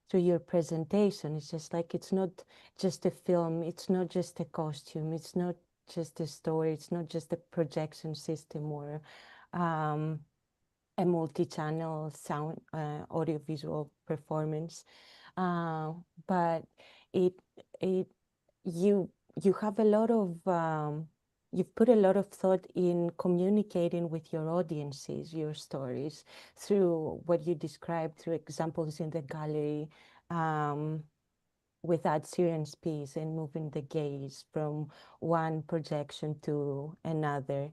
through your presentation. It's just like, it's not just a film, it's not just a costume, it's not just a story, it's not just a projection system or a multi-channel sound audiovisual performance, but it you have a lot of you've put a lot of thought in communicating with your audiences, your stories, through what you described, through examples in the gallery, with Ad Syrian's piece and moving the gaze from one projection to another.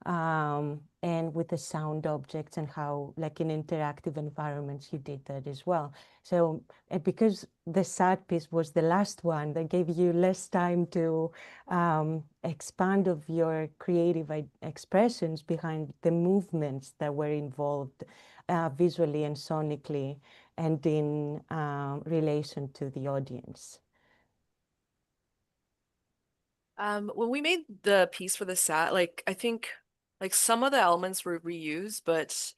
And with the sound objects and how, like in interactive environments, you did that as well. So, and because the sad piece was the last one, that gave you less time to expand of your creative expressions behind the movements that were involved visually and sonically and in relation to the audience. When we made the piece for the SAT, like I think like some of the elements were reused, but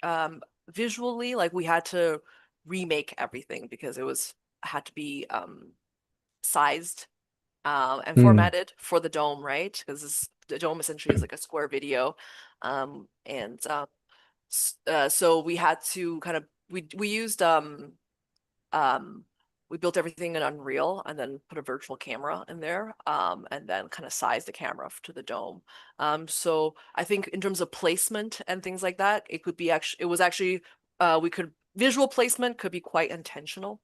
visually, like we had to remake everything because it had to be sized and formatted for the dome, right? Because the dome essentially is like a square video, so we had to kind of we used we built everything in Unreal and then put a virtual camera in there, and then kind of sized the camera to the dome. So I think in terms of placement and things like that, visual placement could be quite intentional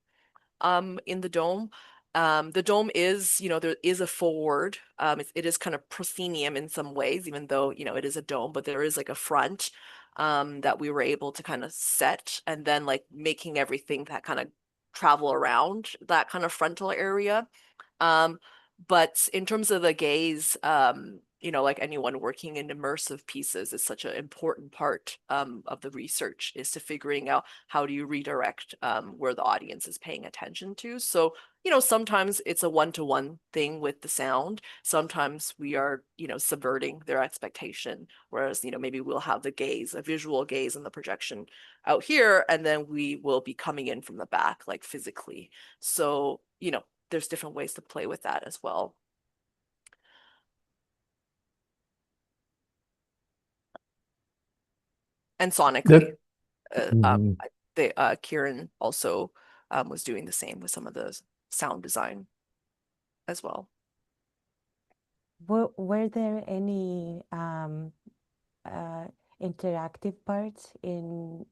in the dome. The dome is, there is a forward. It is kind of proscenium in some ways, even though, it is a dome, but there is like a front that we were able to kind of set, and then like making everything that kind of travel around that kind of frontal area. But in terms of the gaze, like anyone working in immersive pieces, is such an important part of the research, is to figuring out how do you redirect where the audience is paying attention to. So, sometimes it's a one-to-one thing with the sound. Sometimes we are, subverting their expectation, whereas, maybe we'll have the gaze, a visual gaze in the projection out here, and then we will be coming in from the back, like physically. So, there's different ways to play with that as well. And sonically, Kiran also was doing the same with some of the sound design as well. Were there any interactive parts in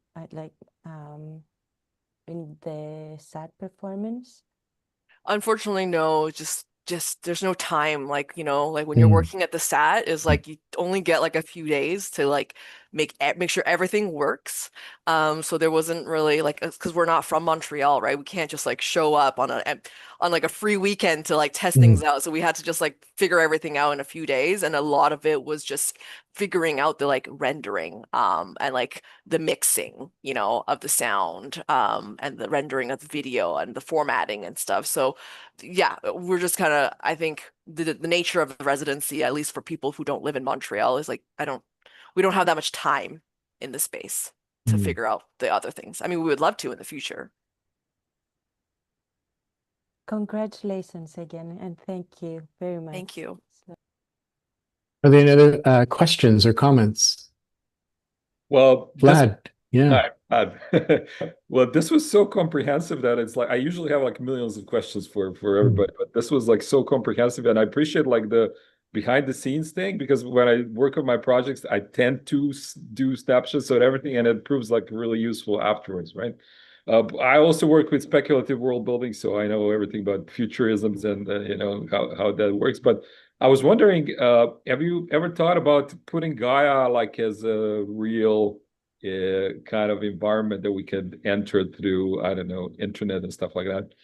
in the SAT performance? Unfortunately, no. Just there's no time. Like, like when you're working at the SAT, is like you only get like a few days to like make sure everything works. So there wasn't really like, because we're not from Montreal, right? We can't just like show up on like a free weekend to like test things out. So we had to just like figure everything out in a few days, and a lot of it was just figuring out the like rendering and like the mixing, of the sound and the rendering of the video and the formatting and stuff. So yeah, we're just kind of, I think the nature of the residency, at least for people who don't live in Montreal, is like we don't have that much time in the space to figure out the other things. I mean, we would love to in the future. Congratulations again, and thank you very much. Thank you. Are there any other questions or comments? Well, Vlad, yeah. Well, this was so comprehensive that it's like I usually have like millions of questions for everybody, but this was like so comprehensive, and I appreciate like the behind the scenes thing, because when I work on my projects, I tend to do snapshots of everything, and it proves like really useful afterwards, right? I also work with speculative world building, so I know everything about futurisms and how that works. But I was wondering, have you ever thought about putting Gaia like as a real kind of environment that we could enter through, I don't know, internet and stuff like that?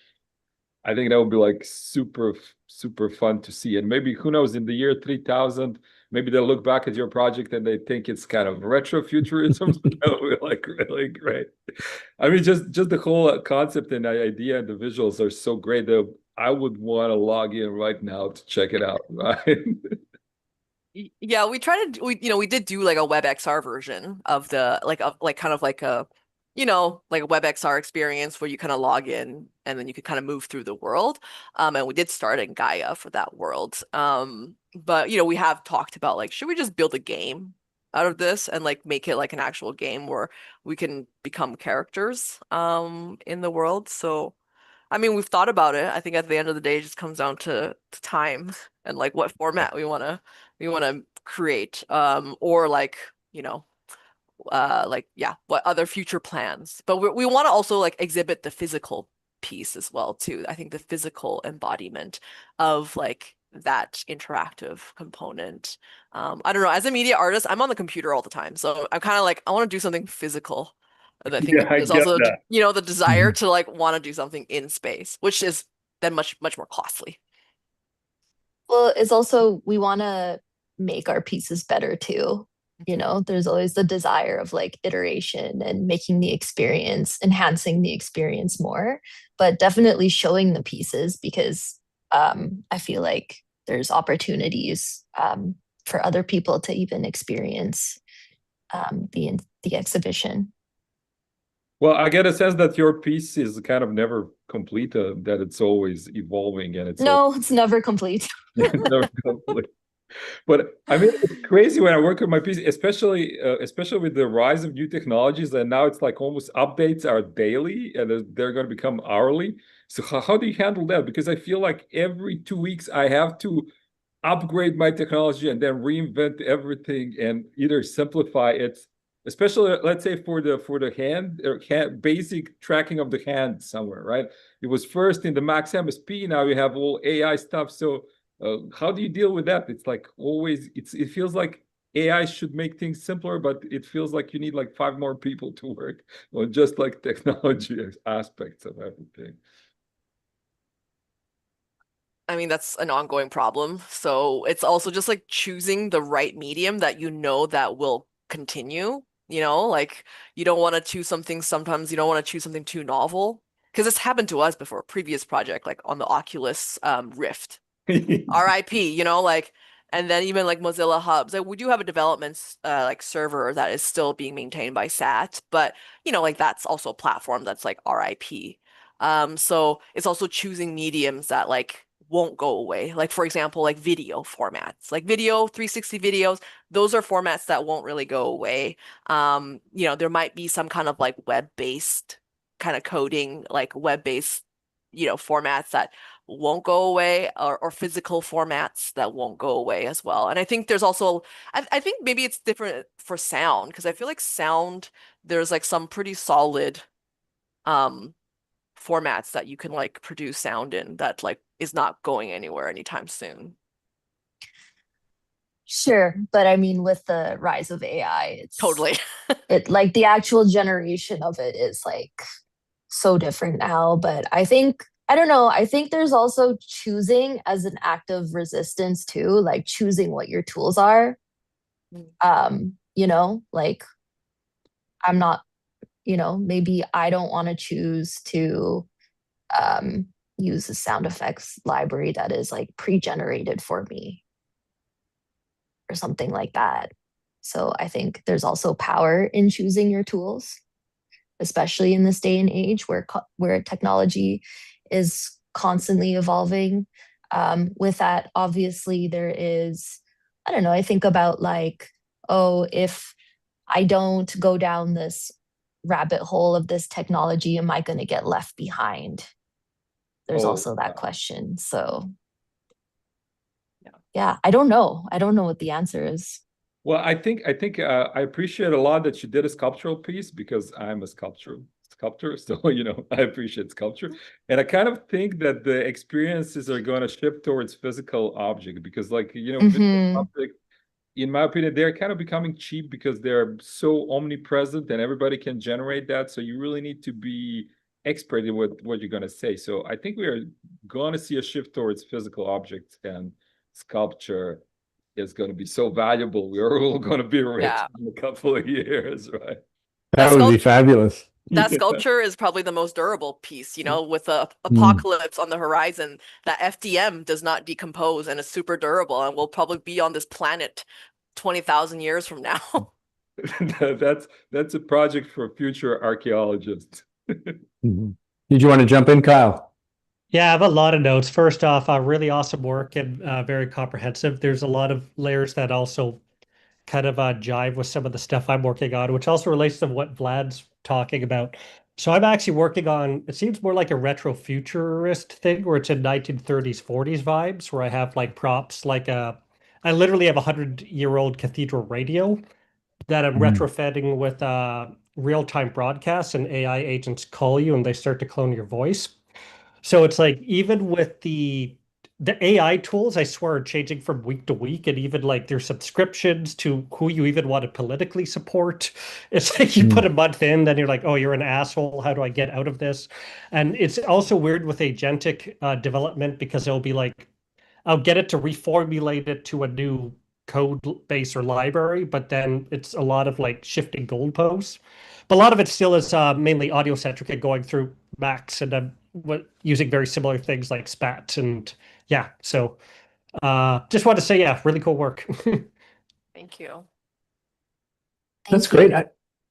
I think that would be like super fun to see. And maybe, who knows, in the year 3000, maybe they'll look back at your project and they think it's kind of retro futurism. That would be like really great. I mean, just the whole concept and idea and the visuals are so great that I would want to log in right now to check it out, right? Yeah, we did do like a WebXR version of the kind of like a like a WebXR experience where you kind of log in and then you could kind of move through the world. And we did start in Gaia for that world. But we have talked about like, should we just build a game out of this and like make it like an actual game where we can become characters in the world? So I mean, we've thought about it. I think at the end of the day, it just comes down to time and like what format we wanna create. Or like, what other future plans. But we want to also like exhibit the physical piece as well too. I think the physical embodiment of like that interactive component. I don't know, as a media artist, I'm on the computer all the time. So I'm kind of like, I want to do something physical. And I think Yeah, I there's get also, that. the desire to like want to do something in space, which is then much, much more costly. Well, it's also, we want to make our pieces better too. There's always the desire of like iteration and making the experience, enhancing the experience more, but definitely showing the pieces because I feel like there's opportunities for other people to even experience the exhibition. Well, I get a sense that your piece is kind of never complete, that it's always evolving and it's it's never complete. never complete. But I mean, it's crazy when I work on my piece, especially with the rise of new technologies, and now it's like almost updates are daily and they're going to become hourly. So how do you handle that? Because I feel like every 2 weeks I have to upgrade my technology and then reinvent everything and either simplify it, especially let's say for the hand or basic tracking of the hand somewhere, right? It was first in the Max MSP, now you have all AI stuff. So how do you deal with that? It's like always, it feels like AI should make things simpler, but it feels like you need like 5 more people to work on just like technology aspects of everything. I mean, that's an ongoing problem. So it's also just like choosing the right medium that that will continue. Like you don't want to choose something, sometimes you don't want to choose something too novel. Because it's happened to us before, a previous project, like on the Oculus Rift. RIP, like, and then even like Mozilla Hubs, like we do have a development like server that is still being maintained by SAT, but like that's also a platform that's like RIP. So it's also choosing mediums that like won't go away. Like for example, like video formats, like video 360 videos, those are formats that won't really go away. There might be some kind of like web-based kind of coding, like web-based, formats that won't go away or physical formats that won't go away as well. And I think there's also, I think maybe it's different for sound because I feel like sound, there's like some pretty solid formats that you can like produce sound in that like is not going anywhere anytime soon. Sure, but I mean, with the rise of AI, it's totally it like the actual generation of it is like so different now. But I don't know, I think there's also choosing as an act of resistance too, like choosing what your tools are. Like I'm not, maybe I don't want to choose to use a sound effects library that is like pre-generated for me or something like that. So I think there's also power in choosing your tools, especially in this day and age where technology is constantly evolving. With that, obviously, there is, I don't know, I think about like, oh, if I don't go down this rabbit hole of this technology, am I going to get left behind? There's also that question. So yeah, I don't know. I don't know what the answer is. Well, I think I appreciate a lot that you did a sculptural piece because I'm a sculptor, so I appreciate sculpture, and I kind of think that the experiences are going to shift towards physical object because, like physical object, in my opinion, they're kind of becoming cheap because they're so omnipresent and everybody can generate that. So you really need to be expert in what you're going to say. So I think we are going to see a shift towards physical objects, and sculpture is going to be so valuable. We're all going to be rich in a couple of years, right? That would be fabulous. That sculpture is probably the most durable piece, with the apocalypse on the horizon. That FDM does not decompose and is super durable and will probably be on this planet 20,000 years from now. That's a project for future archaeologists. Mhm. Did you want to jump in, Kyle? Yeah, I have a lot of notes. First off, really awesome work and very comprehensive. There's a lot of layers that also kind of jive with some of the stuff I'm working on, which also relates to what Vlad's talking about. So I'm actually working on, it seems more like a retro futurist thing where it's in 1930s, 40s vibes, where I have like props like I literally have a 100-year-old cathedral radio that I'm retrofitting with real-time broadcasts, and AI agents call you and they start to clone your voice. So it's like even with the AI tools, I swear, are changing from week to week, and even like their subscriptions to who you even want to politically support. It's like you put a month in, then you're like, oh, you're an asshole. How do I get out of this? And it's also weird with agentic development because it'll be like, I'll get it to reformulate it to a new code base or library, but then it's a lot of like shifting goalposts. But a lot of it still is mainly audio centric and going through Macs, and I'm using very similar things like SPAT. And yeah, so just want to say, yeah, really cool work. Thank you. That's great.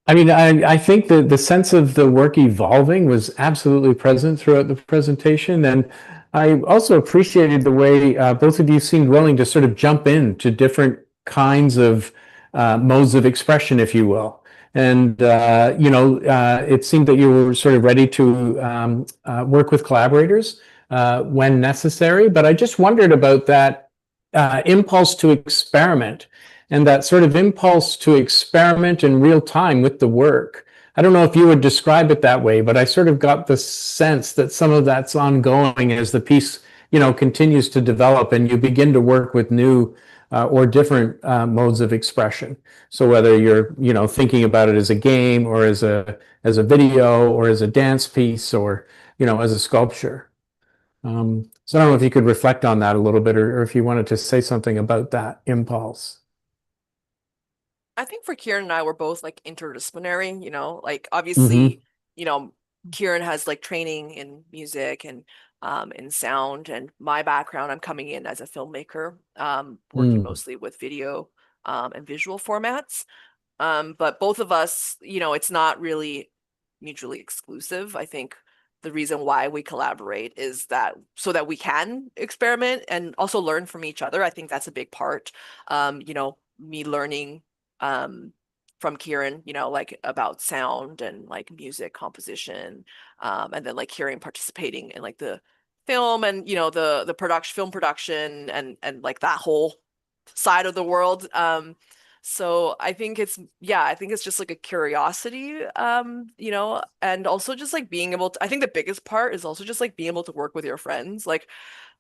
I mean, I think that the sense of the work evolving was absolutely present throughout the presentation. And I also appreciated the way both of you seemed willing to sort of jump into different kinds of modes of expression, if you will. And, it seemed that you were sort of ready to work with collaborators when necessary. But I just wondered about that impulse to experiment and that sort of impulse to experiment in real time with the work. I don't know if you would describe it that way, but I sort of got the sense that some of that's ongoing as the piece, continues to develop and you begin to work with new or different modes of expression. So whether you're, thinking about it as a game or as a video or as a dance piece or, as a sculpture. So I don't know if you could reflect on that a little bit or if you wanted to say something about that impulse. I think for Kiran and I, we're both like interdisciplinary, like obviously, Kiran has like training in music and in sound, and my background, I'm coming in as a filmmaker, working mostly with video and visual formats. But both of us, it's not really mutually exclusive. I think the reason why we collaborate is that so that we can experiment and also learn from each other. I think that's a big part. Me learning from Kiran, like about sound and like music composition, and then like Kiran participating in like the film and the film production and like that whole side of the world. So I think it's just like a curiosity, and also just like being able to, I think the biggest part is also just like being able to work with your friends. Like,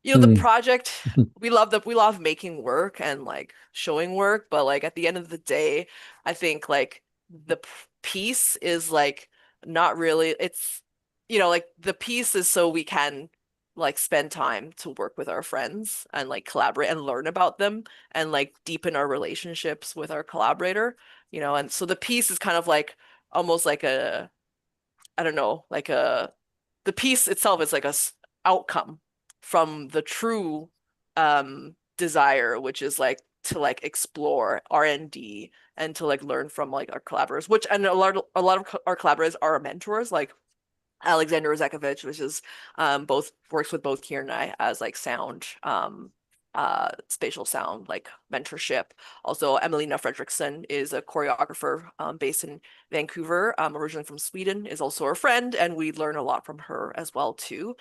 the project, we love making work and like showing work, but like at the end of the day, I think like the piece is like not really, it's, like the piece is so we can like spend time to work with our friends and like collaborate and learn about them and like deepen our relationships with our collaborator, and so the piece is kind of like almost like I don't know, like the piece itself is like a outcome from the true desire, which is like to like explore R&D and to like learn from like our collaborators, which and a lot of our collaborators are our mentors, like Alexander Zekovich, which is works with both Kiran and I as like sound, spatial sound, like mentorship. Also, Emelina Fredriksson is a choreographer based in Vancouver, originally from Sweden, is also a friend, and we learn a lot from her as well too.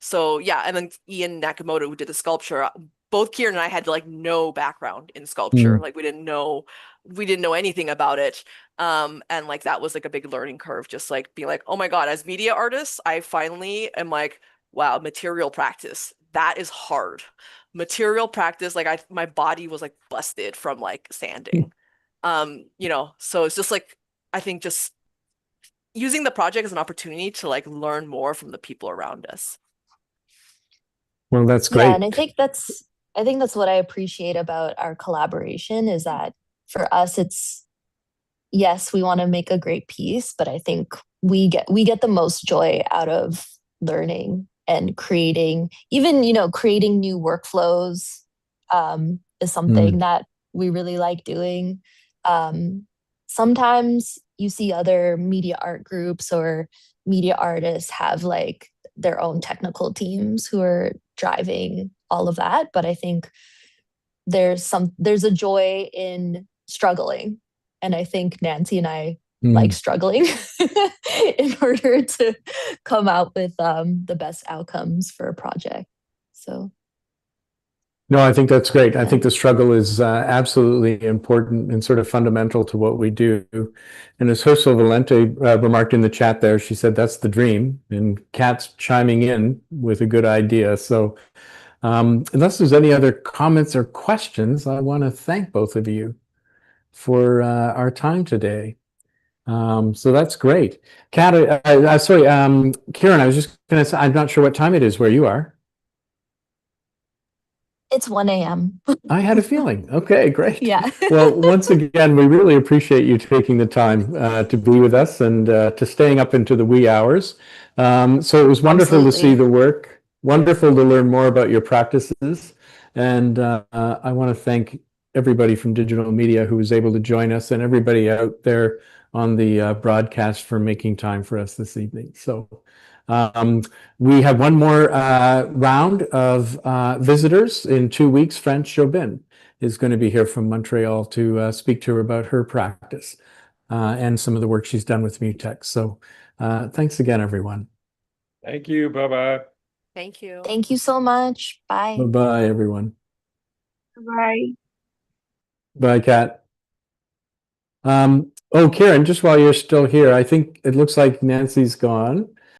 So yeah, and then Ian Nakamoto, who did the sculpture. Both Kiran and I had like no background in sculpture. Like we didn't know anything about it. And like that was like a big learning curve, just like being like, oh my God, as media artists, I finally am like, wow, material practice. That is hard. Material practice, like my body was like busted from like sanding. So it's just like, I think just using the project as an opportunity to like learn more from the people around us. Well, that's great. Yeah, and I think that's what I appreciate about our collaboration is that for us, it's, yes, we want to make a great piece, but I think we get the most joy out of learning and creating, even, creating new workflows is something that we really like doing. Sometimes you see other media art groups or media artists have like their own technical teams who are driving all of that. But I think there's a joy in struggling. And I think Nancy and I like struggling in order to come out with the best outcomes for a project. So no, I think that's great. I Yeah. think the struggle is absolutely important and sort of fundamental to what we do. And as Herschel Valente remarked in the chat there, she said that's the dream, and Kat's chiming in with a good idea. So unless there's any other comments or questions, I want to thank both of you for our time today. So that's great. Kat, sorry, Kiran, I was just going to say, I'm not sure what time it is where you are. it's 1 a.m. I had a feeling. Okay, great. Yeah. Well, once again, we really appreciate you taking the time to be with us and to staying up into the wee hours. So it was wonderful to see Absolutely. the work, wonderful to learn more about your practices. And I want to thank everybody from digital media who was able to join us, and everybody out there on the broadcast for making time for us this evening. So we have one more round of visitors in 2 weeks. France Jobin is going to be here from Montreal to speak to her about her practice and some of the work she's done with Mutex. So thanks again, everyone. Thank you. Bye-bye. Thank you. Thank you so much. Bye. Bye-bye, everyone. Bye. Bye, Kat. Oh, Karen, just while you're still here, I think it looks like Nancy's gone.